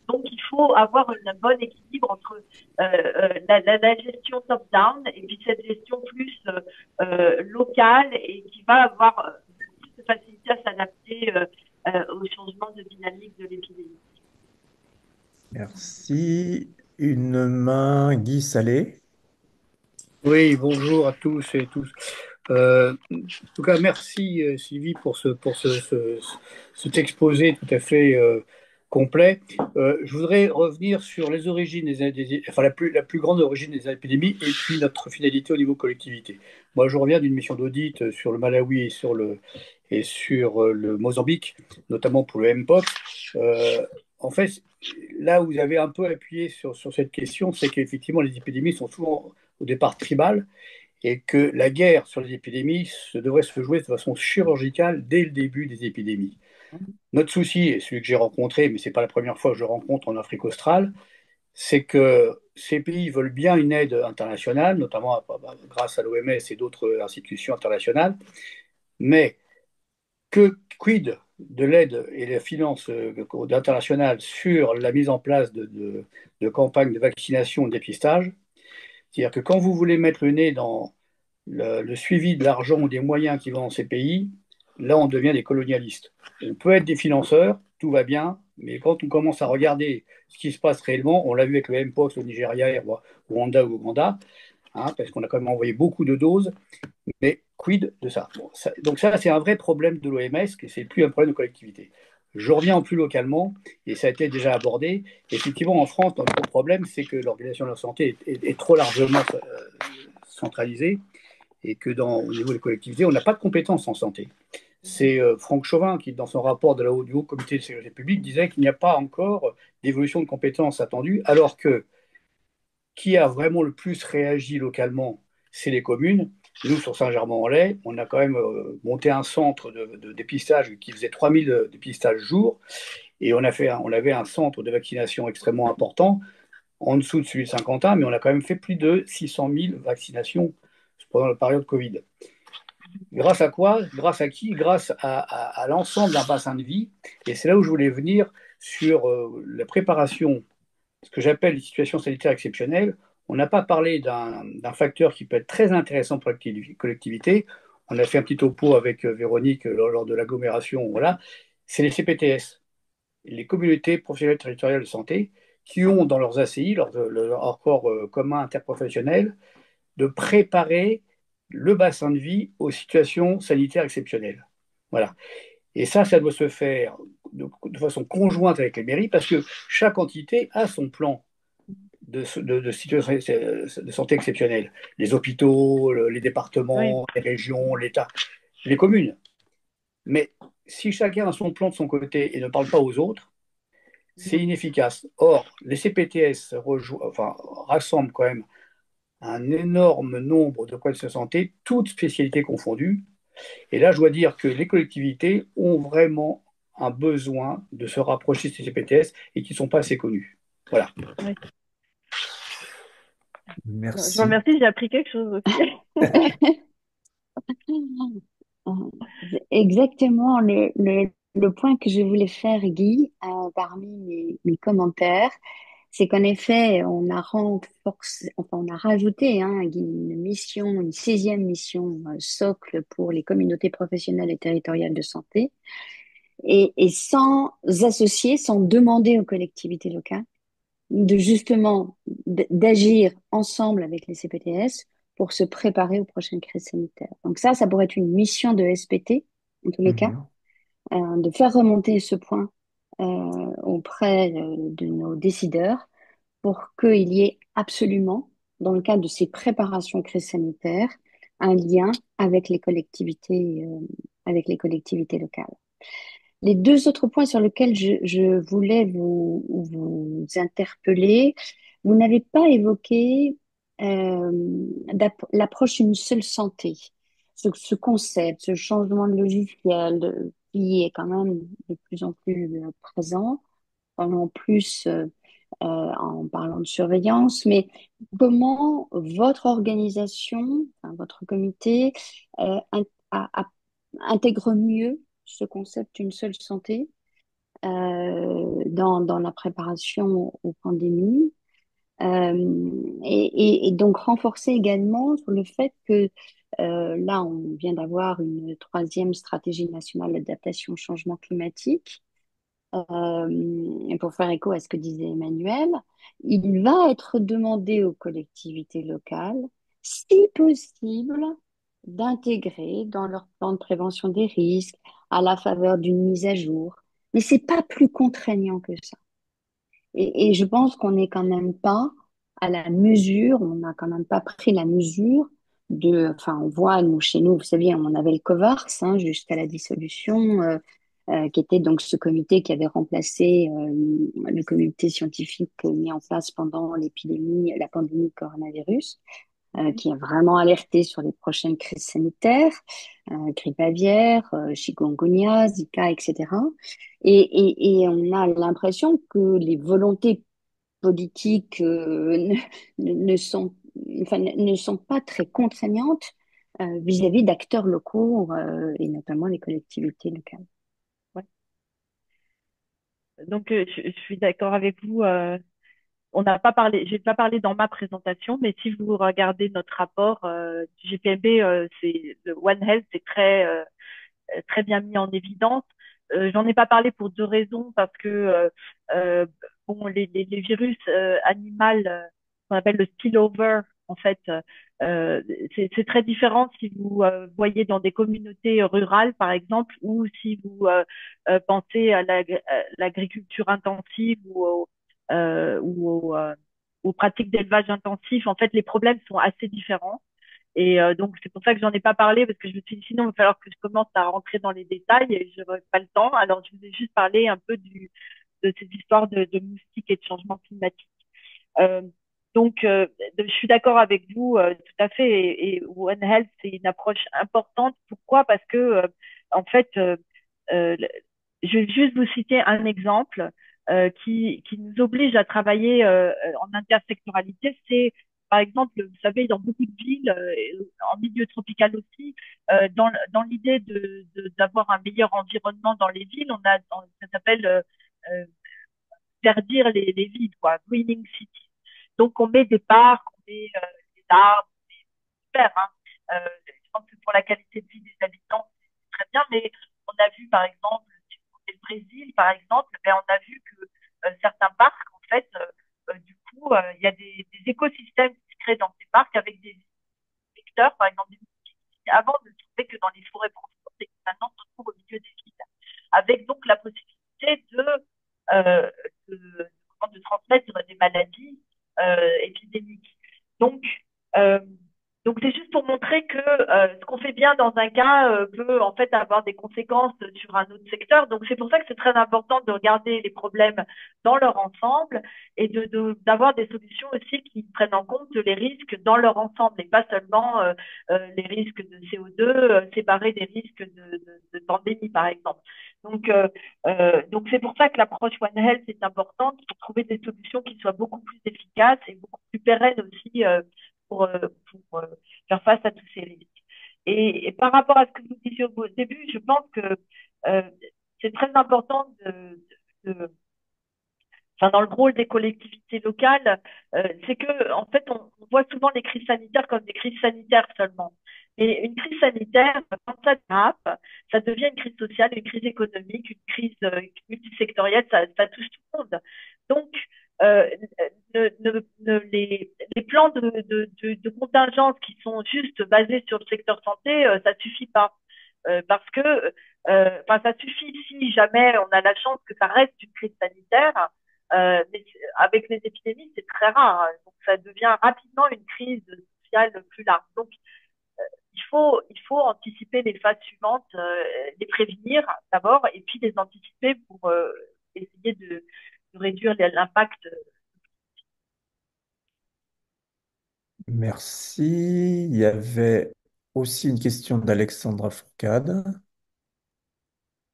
Donc, il faut avoir un bon équilibre entre la gestion top-down et puis cette gestion plus locale, et qui va avoir plus de facilité à s'adapter aux changements de dynamique de l'épidémie. Merci. Une main, Guy Salé. Oui, bonjour à tous et tous. En tout cas, merci Sylvie pour cet exposé tout à fait complet. Je voudrais revenir sur les origines enfin la plus grande origine des épidémies, et puis notre finalité au niveau collectivité. Moi, je reviens d'une mission d'audit sur le Malawi et sur le Mozambique, notamment pour le Mpox. En fait, là où vous avez un peu appuyé sur cette question, c'est qu'effectivement, les épidémies sont souvent au départ tribales, et que la guerre sur les épidémies devrait se jouer de façon chirurgicale dès le début des épidémies. Notre souci, et celui que j'ai rencontré, mais ce n'est pas la première fois que je rencontre en Afrique australe, c'est que ces pays veulent bien une aide internationale, notamment grâce à l'OMS et d'autres institutions internationales, mais quid de l'aide et la finance internationale sur la mise en place de campagnes de vaccination et de dépistage? C'est-à-dire que quand vous voulez mettre le nez dans le suivi de l'argent ou des moyens qui vont dans ces pays, là, on devient des colonialistes. On peut être des financeurs, tout va bien, mais quand on commence à regarder ce qui se passe réellement, on l'a vu avec le Mpox au Nigeria, au Rwanda ou au Ouganda, parce qu'on a quand même envoyé beaucoup de doses, mais quid de ça, donc ça, c'est un vrai problème de l'OMS, et c'est plus un problème de collectivité. Je reviens plus localement, et ça a été déjà abordé. Effectivement, en France, notre gros problème, c'est que l'organisation de la santé est trop largement centralisée, et que au niveau des collectivités, on n'a pas de compétences en santé. C'est Franck Chauvin qui, dans son rapport du Haut Comité de sécurité publique, disait qu'il n'y a pas encore d'évolution de compétences attendue, alors que qui a vraiment le plus réagi localement, c'est les communes. Nous, sur Saint-Germain-en-Laye, on a quand même monté un centre de dépistage qui faisait 3000 dépistages jour, et on avait un centre de vaccination extrêmement important, en dessous de celui de Saint-Quentin, mais on a quand même fait plus de 600 000 vaccinations pendant la période Covid. Grâce à quoi? Grâce à qui? Grâce à l'ensemble d'un bassin de vie. Et c'est là où je voulais venir sur la préparation, ce que j'appelle les situations sanitaires exceptionnelles. On n'a pas parlé d'un facteur qui peut être très intéressant pour la collectivité. On a fait un petit topo avec Véronique lors de l'agglomération. Voilà. C'est les CPTS, les communautés professionnelles territoriales de santé, qui ont dans leurs ACI, leur corps commun interprofessionnel, de préparer le bassin de vie aux situations sanitaires exceptionnelles. Voilà. Et ça doit se faire de façon conjointe avec les mairies, parce que chaque entité a son plan de situation de santé exceptionnelle. Les hôpitaux, les départements, Oui. les régions, l'État, les communes. Mais si chacun a son plan de son côté et ne parle pas aux autres, c'est inefficace. Or, les CPTS rassemblent quand même un énorme nombre de problèmes de santé, toutes spécialités confondues. Et là, je dois dire que les collectivités ont vraiment un besoin de se rapprocher de ces CPTS, et qui ne sont pas assez connus. Voilà. Oui. Je vous Merci. remercie, j'ai appris quelque chose aussi. C'est exactement le point que je voulais faire, Guy, parmi mes commentaires. C'est qu'en effet, on a renforcé, enfin, on a rajouté Guy, une mission, une 16e mission socle pour les communautés professionnelles et territoriales de santé, et sans associer, sans demander aux collectivités locales de justement d'agir ensemble avec les CPTS pour se préparer aux prochaines crises sanitaires. Donc ça pourrait être une mission de SPT, en tous les cas, Mhm. de faire remonter ce point auprès de nos décideurs pour qu'il y ait absolument, dans le cadre de ces préparations crises sanitaires, un lien avec les collectivités locales. Les deux autres points sur lesquels je voulais vous interpeller, vous n'avez pas évoqué l'approche d'une seule santé. Ce concept, ce changement de logiciel qui est quand même de plus en plus présent, en plus en parlant de surveillance, mais comment votre organisation, enfin, votre comité, intègre mieux ce concept d'une seule santé dans la préparation aux pandémies et donc renforcer également sur le fait que là, on vient d'avoir une troisième stratégie nationale d'adaptation au changement climatique. Et pour faire écho à ce que disait Emmanuel, il va être demandé aux collectivités locales, si possible, d'intégrer dans leur plan de prévention des risques à la faveur d'une mise à jour. Mais c'est pas plus contraignant que ça. Et je pense qu'on n'est quand même pas à la mesure, on n'a quand même pas pris la mesure enfin, on voit, nous, chez nous, vous savez, on avait le COVARX jusqu'à la dissolution, qui était donc ce comité qui avait remplacé le comité scientifique mis en place pendant la pandémie de coronavirus qui a vraiment alerté sur les prochaines crises sanitaires, grippe aviaire, chikungunya, Zika, etc. Et on a l'impression que les volontés politiques ne sont pas très contraignantes vis-à-vis d'acteurs locaux et notamment les collectivités locales. Ouais. Donc, je suis d'accord avec vous. On n'a pas parlé, j'ai pas parlé dans ma présentation, mais si vous regardez notre rapport du GPMB, c'est le One Health, c'est très bien mis en évidence. J'en ai pas parlé pour deux raisons, parce que euh, bon, les virus animaux, qu'on appelle le spillover, en fait, euh, c'est très différent si vous voyez dans des communautés rurales, par exemple, ou si vous pensez à l'agriculture intensive ou aux pratiques d'élevage intensif. En fait, les problèmes sont assez différents. Et donc, c'est pour ça que j'en ai pas parlé, parce que je me suis dit, sinon, il va falloir que je commence à rentrer dans les détails et je n'aurai pas le temps. Alors, je vous ai juste parlé un peu de ces histoires de moustiques et de changement climatique. Euh, donc, je suis d'accord avec vous tout à fait. Et One Health, c'est une approche importante. Pourquoi? Parce que, en fait, euh, je vais juste vous citer un exemple qui nous oblige à travailler en intersectoralité. C'est, par exemple, vous savez, dans beaucoup de villes, en milieu tropical aussi, dans l'idée d'avoir un meilleur environnement dans les villes, ça s'appelle verdir les villes, quoi, greening city. Donc, on met des parcs, on met des arbres, c'est super, hein. Je pense que pour la qualité de vie des habitants, c'est très bien, mais on a vu, par exemple, si vous prenez le Brésil, par exemple, ben, on a vu que certains parcs, en fait, du coup, il y a des écosystèmes qui se créent dans ces parcs avec des vecteurs, par exemple, des moustiques qui avant ne se trouvaient que dans les forêts profondes et qui maintenant se trouvent au milieu des villes, avec donc la possibilité euh, de, de transmettre des maladies épidémiques. Donc, euh, donc c'est juste pour montrer que ce qu'on fait bien dans un cas peut en fait avoir des conséquences sur un autre secteur. Donc c'est pour ça que c'est très important de regarder les problèmes dans leur ensemble et d'avoir des solutions aussi qui prennent en compte les risques dans leur ensemble et pas seulement les risques de CO2 séparés des risques de pandémie par exemple. Donc c'est pour ça que l'approche One Health est importante pour trouver des solutions qui soient beaucoup plus efficaces et beaucoup plus pérennes aussi pour, pour faire face à tous ces risques. Et par rapport à ce que vous disiez au début, je pense que euh, c'est très important enfin, dans le rôle des collectivités locales, c'est que en fait, on voit souvent les crises sanitaires comme des crises sanitaires seulement. Et une crise sanitaire, quand ça dérape, ça devient une crise sociale, une crise économique, une crise multisectorielle, ça touche tout le monde. Donc, euh, les plans de contingence qui sont juste basés sur le secteur santé, ça suffit pas. Parce que, enfin, ça suffit si jamais on a la chance que ça reste une crise sanitaire, mais avec les épidémies, c'est très rare, hein. Donc, ça devient rapidement une crise sociale plus large. Donc, il faut anticiper les phases suivantes, les prévenir d'abord, et puis les anticiper pour essayer de réduire l'impact. Merci. Il y avait aussi une question d'Alexandra Fourcade.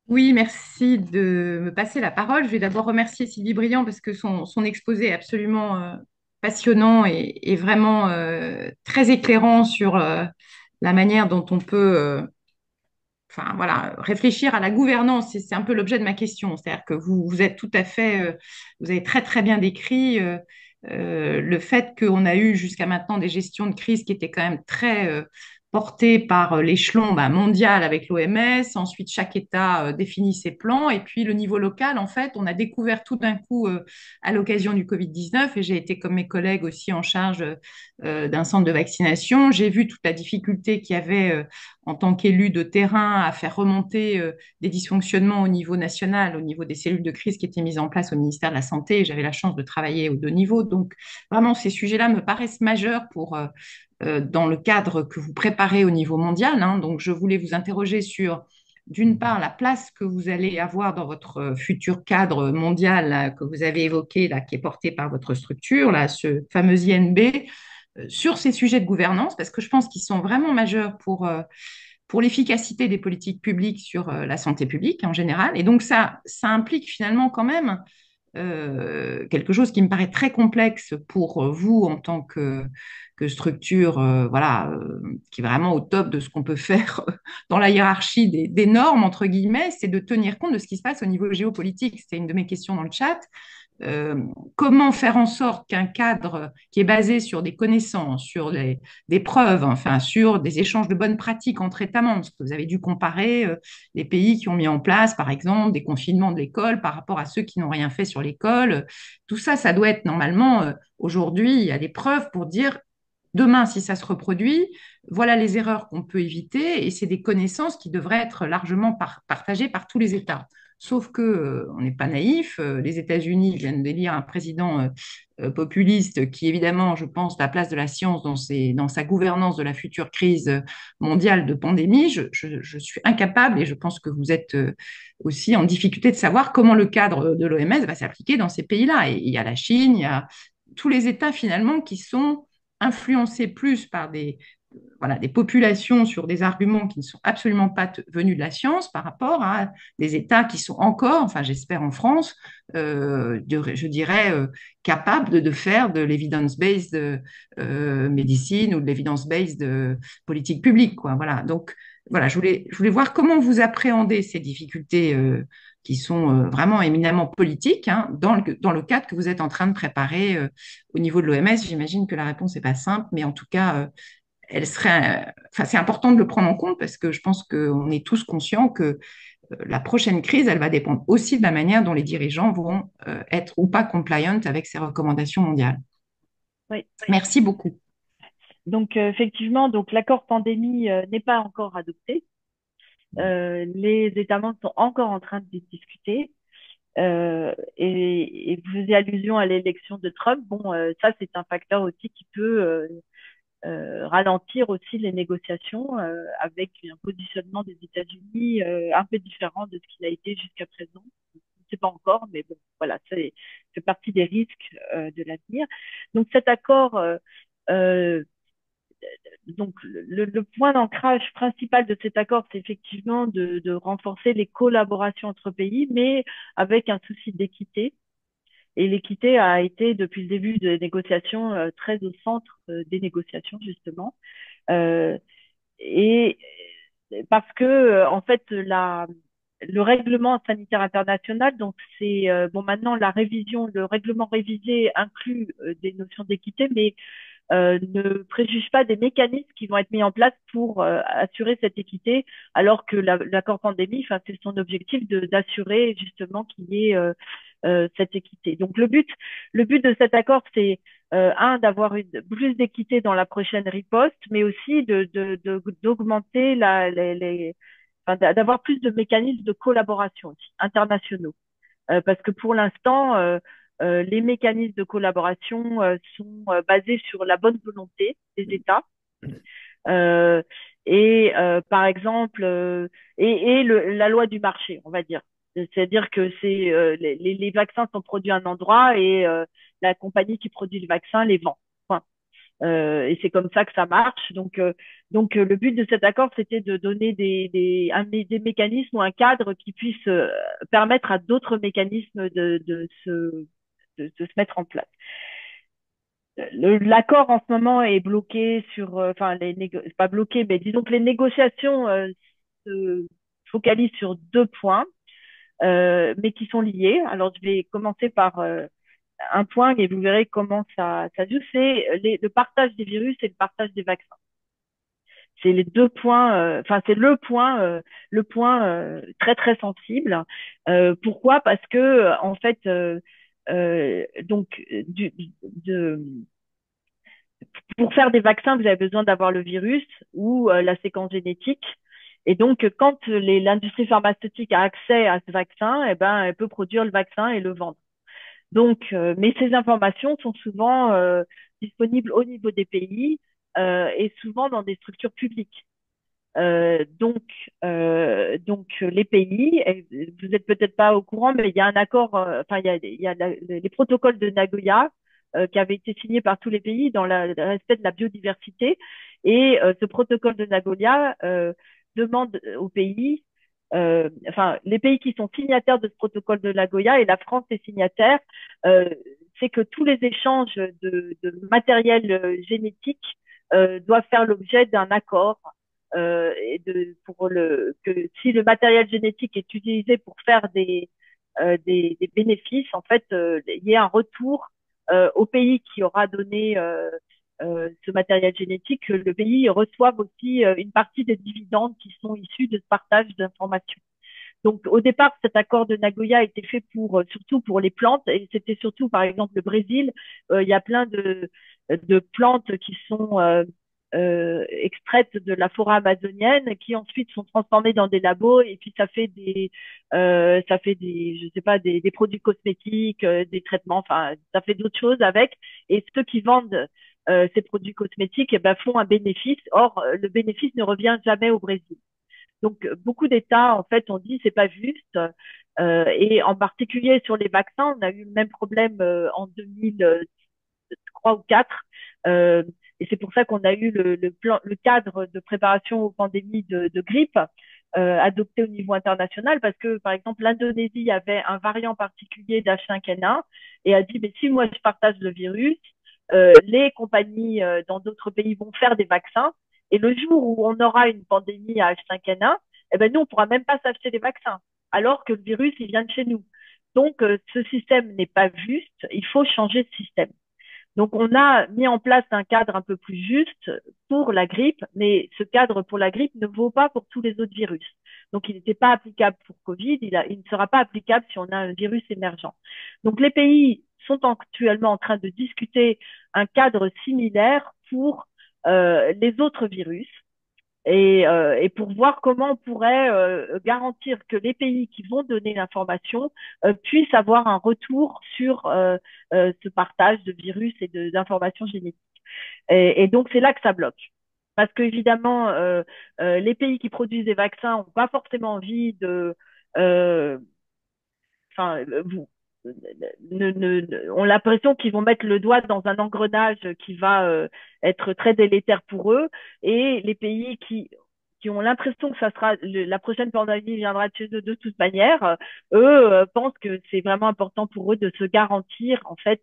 Oui, merci de me passer la parole. Je vais d'abord remercier Sylvie Briand parce que son exposé est absolument passionnant et vraiment très éclairant sur la manière dont on peut enfin, voilà, réfléchir à la gouvernance. C'est un peu l'objet de ma question. C'est-à-dire que vous êtes tout à fait, vous avez très très bien décrit le fait qu'on a eu jusqu'à maintenant des gestions de crise qui étaient quand même très portées par l'échelon mondial avec l'OMS. Ensuite, chaque État définit ses plans. Et puis, le niveau local, en fait, on a découvert tout d'un coup à l'occasion du Covid-19, et j'ai été comme mes collègues aussi en charge d'un centre de vaccination. J'ai vu toute la difficulté qu'il y avait en tant qu'élu de terrain à faire remonter des dysfonctionnements au niveau national, au niveau des cellules de crise qui étaient mises en place au ministère de la Santé. J'avais la chance de travailler au 2 niveaux. Donc, vraiment, ces sujets-là me paraissent majeurs pour, dans le cadre que vous préparez au niveau mondial, hein. Donc, je voulais vous interroger sur, d'une part, la place que vous allez avoir dans votre futur cadre mondial là, que vous avez évoqué, là, qui est porté par votre structure, là, ce fameux INB, sur ces sujets de gouvernance, parce que je pense qu'ils sont vraiment majeurs pour l'efficacité des politiques publiques sur la santé publique en général. Et donc, ça implique finalement quand même quelque chose qui me paraît très complexe pour vous en tant que structure, voilà, qui est vraiment au top de ce qu'on peut faire dans la hiérarchie des normes, entre guillemets, c'est de tenir compte de ce qui se passe au niveau géopolitique. C'était une de mes questions dans le chat. Comment faire en sorte qu'un cadre qui est basé sur des connaissances, sur des preuves, enfin sur des échanges de bonnes pratiques entre États membres, parce que vous avez dû comparer les pays qui ont mis en place, par exemple, des confinements de l'école par rapport à ceux qui n'ont rien fait sur l'école. Tout ça, ça doit être normalement, aujourd'hui, il y a des preuves pour dire, demain, si ça se reproduit, voilà les erreurs qu'on peut éviter, et c'est des connaissances qui devraient être largement partagées par tous les États. Sauf que on n'est pas naïf. Les États-Unis viennent d'élire un président populiste qui, évidemment, je pense, la place de la science dans sa gouvernance de la future crise mondiale de pandémie. Je suis incapable, et je pense que vous êtes aussi en difficulté de savoir comment le cadre de l'OMS va s'appliquer dans ces pays-là. Et il y a la Chine, il y a tous les États finalement qui sont influencés plus par voilà, des populations sur des arguments qui ne sont absolument pas venus de la science par rapport à des États qui sont encore, enfin j'espère en France, je dirais, capables de faire de l'evidence-based médecine ou de l'evidence-based politique publique, quoi. Voilà. Donc, voilà, je voulais voir comment vous appréhendez ces difficultés qui sont vraiment éminemment politiques, hein, dans le cadre que vous êtes en train de préparer au niveau de l'OMS. J'imagine que la réponse n'est pas simple, mais en tout cas, elle serait, enfin, c'est important de le prendre en compte parce que je pense qu'on est tous conscients que la prochaine crise, elle va dépendre aussi de la manière dont les dirigeants vont être ou pas compliant avec ces recommandations mondiales. Oui. Merci beaucoup. Donc, effectivement, donc l'accord pandémie n'est pas encore adopté. Les États membres sont encore en train de discuter. Et vous faisiez allusion à l'élection de Trump. Bon, ça, c'est un facteur aussi qui peut ralentir aussi les négociations avec un positionnement des États-Unis un peu différent de ce qu'il a été jusqu'à présent. Je ne sais pas encore, mais bon, voilà, c'est partie des risques de l'avenir. Donc cet accord donc le point d'ancrage principal de cet accord, c'est effectivement de renforcer les collaborations entre pays, mais avec un souci d'équité. Et l'équité a été, depuis le début des négociations, très au centre des négociations, justement. Euh, et parce que, en fait, le règlement sanitaire international, donc c'est bon maintenant la révision, le règlement révisé inclut des notions d'équité, mais ne préjuge pas des mécanismes qui vont être mis en place pour assurer cette équité, alors que l'accord pandémie, enfin, c'est son objectif d'assurer justement qu'il y ait cette équité. Donc le but de cet accord, c'est d'avoir plus d'équité dans la prochaine riposte, mais aussi d'augmenter enfin, d'avoir plus de mécanismes de collaboration aussi, internationaux. Parce que pour l'instant, les mécanismes de collaboration sont basés sur la bonne volonté des États. Euh, Par exemple, la loi du marché, on va dire. C'est-à-dire que les vaccins sont produits à un endroit et la compagnie qui produit le vaccin les vend. Point. Et c'est comme ça que ça marche. Donc, le but de cet accord, c'était de donner des mécanismes ou un cadre qui puisse permettre à d'autres mécanismes de se mettre en place. L'accord en ce moment est bloqué sur, enfin, pas bloqué, mais disons que les négociations se focalisent sur deux points, mais qui sont liés. Alors, je vais commencer par un point et vous verrez comment ça joue. C'est le partage des virus et le partage des vaccins. C'est les deux points, enfin c'est le point très très sensible. Pourquoi? Parce que en fait, donc pour faire des vaccins, vous avez besoin d'avoir le virus ou la séquence génétique. Et donc, quand l'industrie pharmaceutique a accès à ce vaccin, eh ben, elle peut produire le vaccin et le vendre. Donc, mais ces informations sont souvent disponibles au niveau des pays et souvent dans des structures publiques. Donc les pays, vous êtes peut-être pas au courant, mais il y a un accord, enfin il y a les protocoles de Nagoya qui avaient été signés par tous les pays dans le respect de la biodiversité. Et ce protocole de Nagoya demande aux pays, enfin les pays qui sont signataires de ce protocole de Nagoya, et la France est signataire, c'est que tous les échanges de matériel génétique doivent faire l'objet d'un accord que si le matériel génétique est utilisé pour faire des bénéfices, en fait, il y ait un retour au pays qui aura donné ce matériel génétique, que le pays reçoive aussi une partie des dividendes qui sont issus de ce partage d'informations. Donc, au départ, cet accord de Nagoya a été fait surtout pour les plantes, et c'était surtout, par exemple, le Brésil. Il y a plein de plantes qui sont extraites de la forêt amazonienne, qui ensuite sont transformées dans des labos, et puis ça fait je sais pas, des produits cosmétiques, des traitements, enfin, ça fait d'autres choses avec. Et ceux qui vendent ces produits cosmétiques, eh ben, font un bénéfice. Or, le bénéfice ne revient jamais au Brésil. Donc, beaucoup d'États, en fait, ont dit c'est pas juste. Et en particulier sur les vaccins, on a eu le même problème en 2003 ou 2004. Et c'est pour ça qu'on a eu le cadre de préparation aux pandémies de grippe adopté au niveau international, parce que, par exemple, l'Indonésie avait un variant particulier d'H5N1 et a dit, mais si moi je partage le virus, les compagnies dans d'autres pays vont faire des vaccins. Et le jour où on aura une pandémie à H5N1, eh ben, nous, on pourra même pas s'acheter des vaccins, alors que le virus, il vient de chez nous. Donc, ce système n'est pas juste. Il faut changer de système. Donc, on a mis en place un cadre un peu plus juste pour la grippe, mais ce cadre pour la grippe ne vaut pas pour tous les autres virus. Donc, il n'était pas applicable pour Covid, il ne sera pas applicable si on a un virus émergent. Donc, les pays sont actuellement en train de discuter un cadre similaire pour les autres virus et pour voir comment on pourrait garantir que les pays qui vont donner l'information puissent avoir un retour sur ce partage de virus et d'informations génétiques. Et donc, c'est là que ça bloque. Parce qu'évidemment, les pays qui produisent des vaccins n'ont pas forcément envie de... Enfin, ont l'impression qu'ils vont mettre le doigt dans un engrenage qui va être très délétère pour eux, et les pays qui ont l'impression que ça sera la prochaine pandémie viendra de chez eux de toute manière, eux pensent que c'est vraiment important pour eux de se garantir en fait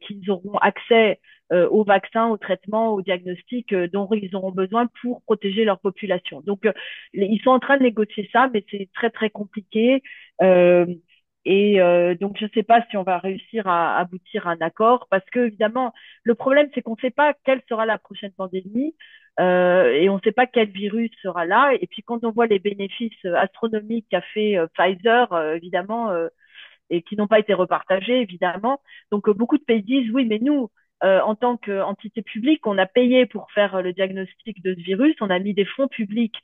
qu'ils auront accès aux vaccins, aux traitements, aux diagnostics dont ils auront besoin pour protéger leur population. Donc ils sont en train de négocier ça, mais c'est très très compliqué. Euh, donc, je ne sais pas si on va réussir à aboutir à un accord, parce que évidemment, le problème, c'est qu'on ne sait pas quelle sera la prochaine pandémie, et on ne sait pas quel virus sera là. Et puis, quand on voit les bénéfices astronomiques qu'a fait Pfizer, évidemment, et qui n'ont pas été repartagés, évidemment. Donc, beaucoup de pays disent, oui, mais nous, en tant qu'entité publique, on a payé pour faire le diagnostic de ce virus, on a mis des fonds publics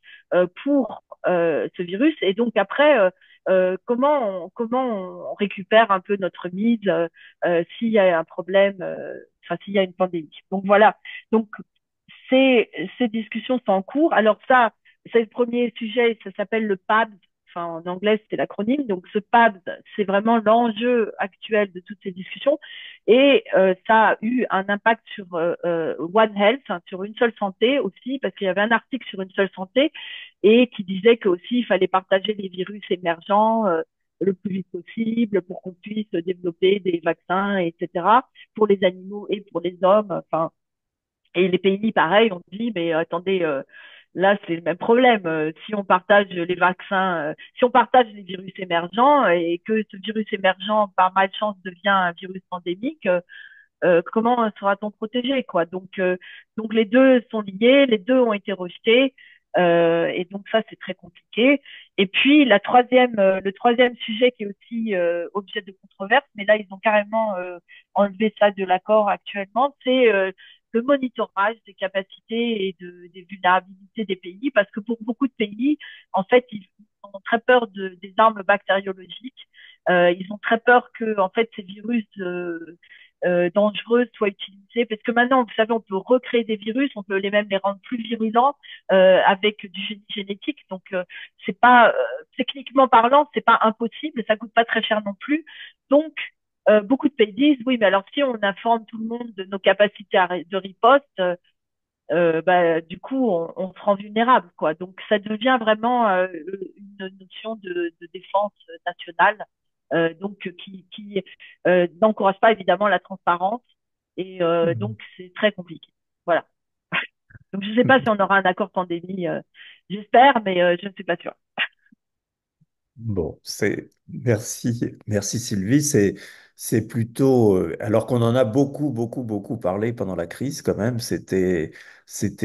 pour ce virus, et donc après, comment on récupère un peu notre mise s'il y a un problème, enfin s'il y a une pandémie. Donc voilà. Donc ces discussions sont en cours. Alors ça, c'est le premier sujet, ça s'appelle le PABS. Enfin, en anglais, c'est l'acronyme. Donc, ce PABS, c'est vraiment l'enjeu actuel de toutes ces discussions. Et ça a eu un impact sur One Health, hein, sur une seule santé aussi, parce qu'il y avait un article sur une seule santé et qui disait qu'aussi, il fallait partager les virus émergents le plus vite possible pour qu'on puisse développer des vaccins, etc., pour les animaux et pour les hommes. Enfin, et les pays, pareil, on dit, mais attendez, là, c'est le même problème. Si on partage les vaccins, si on partage les virus émergents et que ce virus émergent, par malchance, devient un virus pandémique, comment sera-t-on protégé, quoi? Donc les deux sont liés, les deux ont été rejetés, et donc ça, c'est très compliqué. Et puis le troisième sujet qui est aussi objet de controverse, mais là, ils ont carrément enlevé ça de l'accord actuellement, c'est le monitorage des capacités et des vulnérabilités des pays, parce que pour beaucoup de pays, en fait, ils ont très peur des armes bactériologiques. Ils ont très peur que, en fait, ces virus dangereuses soient utilisées, parce que maintenant, vous savez, on peut recréer des virus, on peut même les rendre plus virulents avec du génie génétique. Donc, c'est pas techniquement parlant, c'est pas impossible, ça coûte pas très cher non plus. Donc, beaucoup de pays disent oui, mais alors si on informe tout le monde de nos capacités de riposte, bah, du coup, on se rend vulnérable, quoi. Donc, ça devient vraiment une notion de défense nationale, donc qui n'encourage pas évidemment la transparence, et donc c'est très compliqué. Voilà. Donc, je ne sais pas si on aura un accord pandémie. J'espère, mais je ne suis pas sûre. Bon, merci Sylvie. C'est plutôt, alors qu'on en a beaucoup parlé pendant la crise quand même. C'était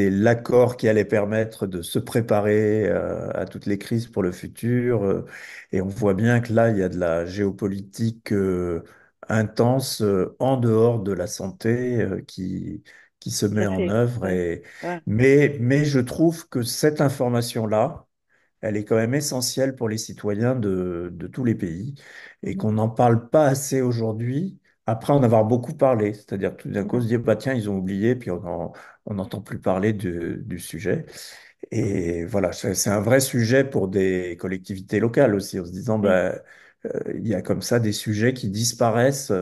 l'accord qui allait permettre de se préparer à toutes les crises pour le futur. Et on voit bien que là, il y a de la géopolitique intense en dehors de la santé qui se Tout met à en fait. œuvre. Ouais. Ouais. Mais je trouve que cette information-là elle est quand même essentielle pour les citoyens de tous les pays et Mhm. qu'on n'en parle pas assez aujourd'hui, après en avoir beaucoup parlé. C'est-à-dire que tout d'un coup, on Mhm. se dit, bah, tiens, ils ont oublié, puis on n'entend plus parler du sujet. Et voilà, c'est un vrai sujet pour des collectivités locales aussi, en se disant, Oui. bah, il y a comme ça des sujets qui disparaissent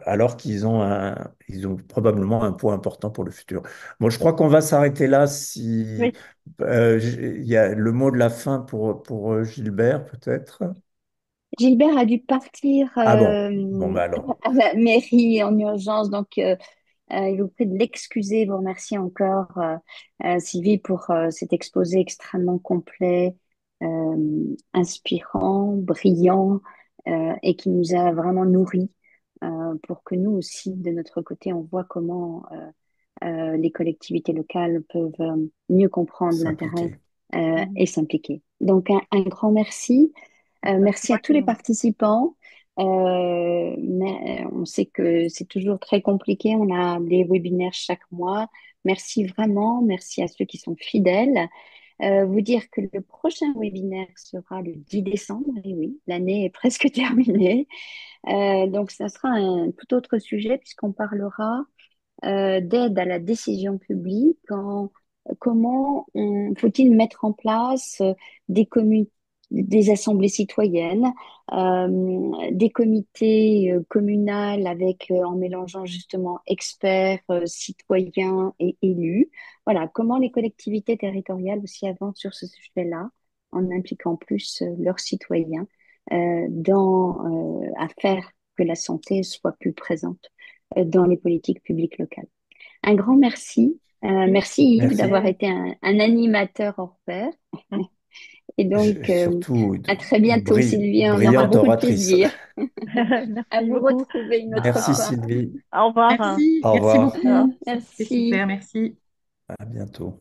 alors ils ont probablement un poids important pour le futur. Bon, je crois qu'on va s'arrêter là. Si Oui. il y a le mot de la fin pour Gilbert, peut-être. Gilbert a dû partir Ah bon, bah alors. à la mairie en urgence, donc il vous prie de l'excuser. Vous remercie encore Sylvie pour cet exposé extrêmement complet, inspirant, brillant, et qui nous a vraiment nourris pour que nous aussi, de notre côté, on voit comment les collectivités locales peuvent mieux comprendre l'intérêt S'impliquer. et Mhm. s'impliquer. Donc un grand merci. C'est Merci à moi tous qui les vous remercie. participants. Mais on sait que c'est toujours très compliqué. On a des webinaires chaque mois. Merci vraiment. Merci à ceux qui sont fidèles. Vous dire que le prochain webinaire sera le 10 décembre. Et oui, l'année est presque terminée. Donc, ça sera un tout autre sujet puisqu'on parlera d'aide à la décision publique. Comment faut-il mettre en place des des assemblées citoyennes, des comités communaux avec, en mélangeant justement experts, citoyens et élus. Voilà, comment les collectivités territoriales aussi avancent sur ce sujet-là, en impliquant plus leurs citoyens à faire que la santé soit plus présente dans les politiques publiques locales. Un grand merci. Merci Yves Merci. d'avoir été un animateur hors pair. Et donc, Surtout à très bientôt, Sylvie. On aura brillante beaucoup de oratrice. plaisir à Merci vous beaucoup. retrouver une autre Merci fois. Sylvie. Au revoir. Merci, Au merci revoir. beaucoup. C'était Merci. super, merci. À bientôt.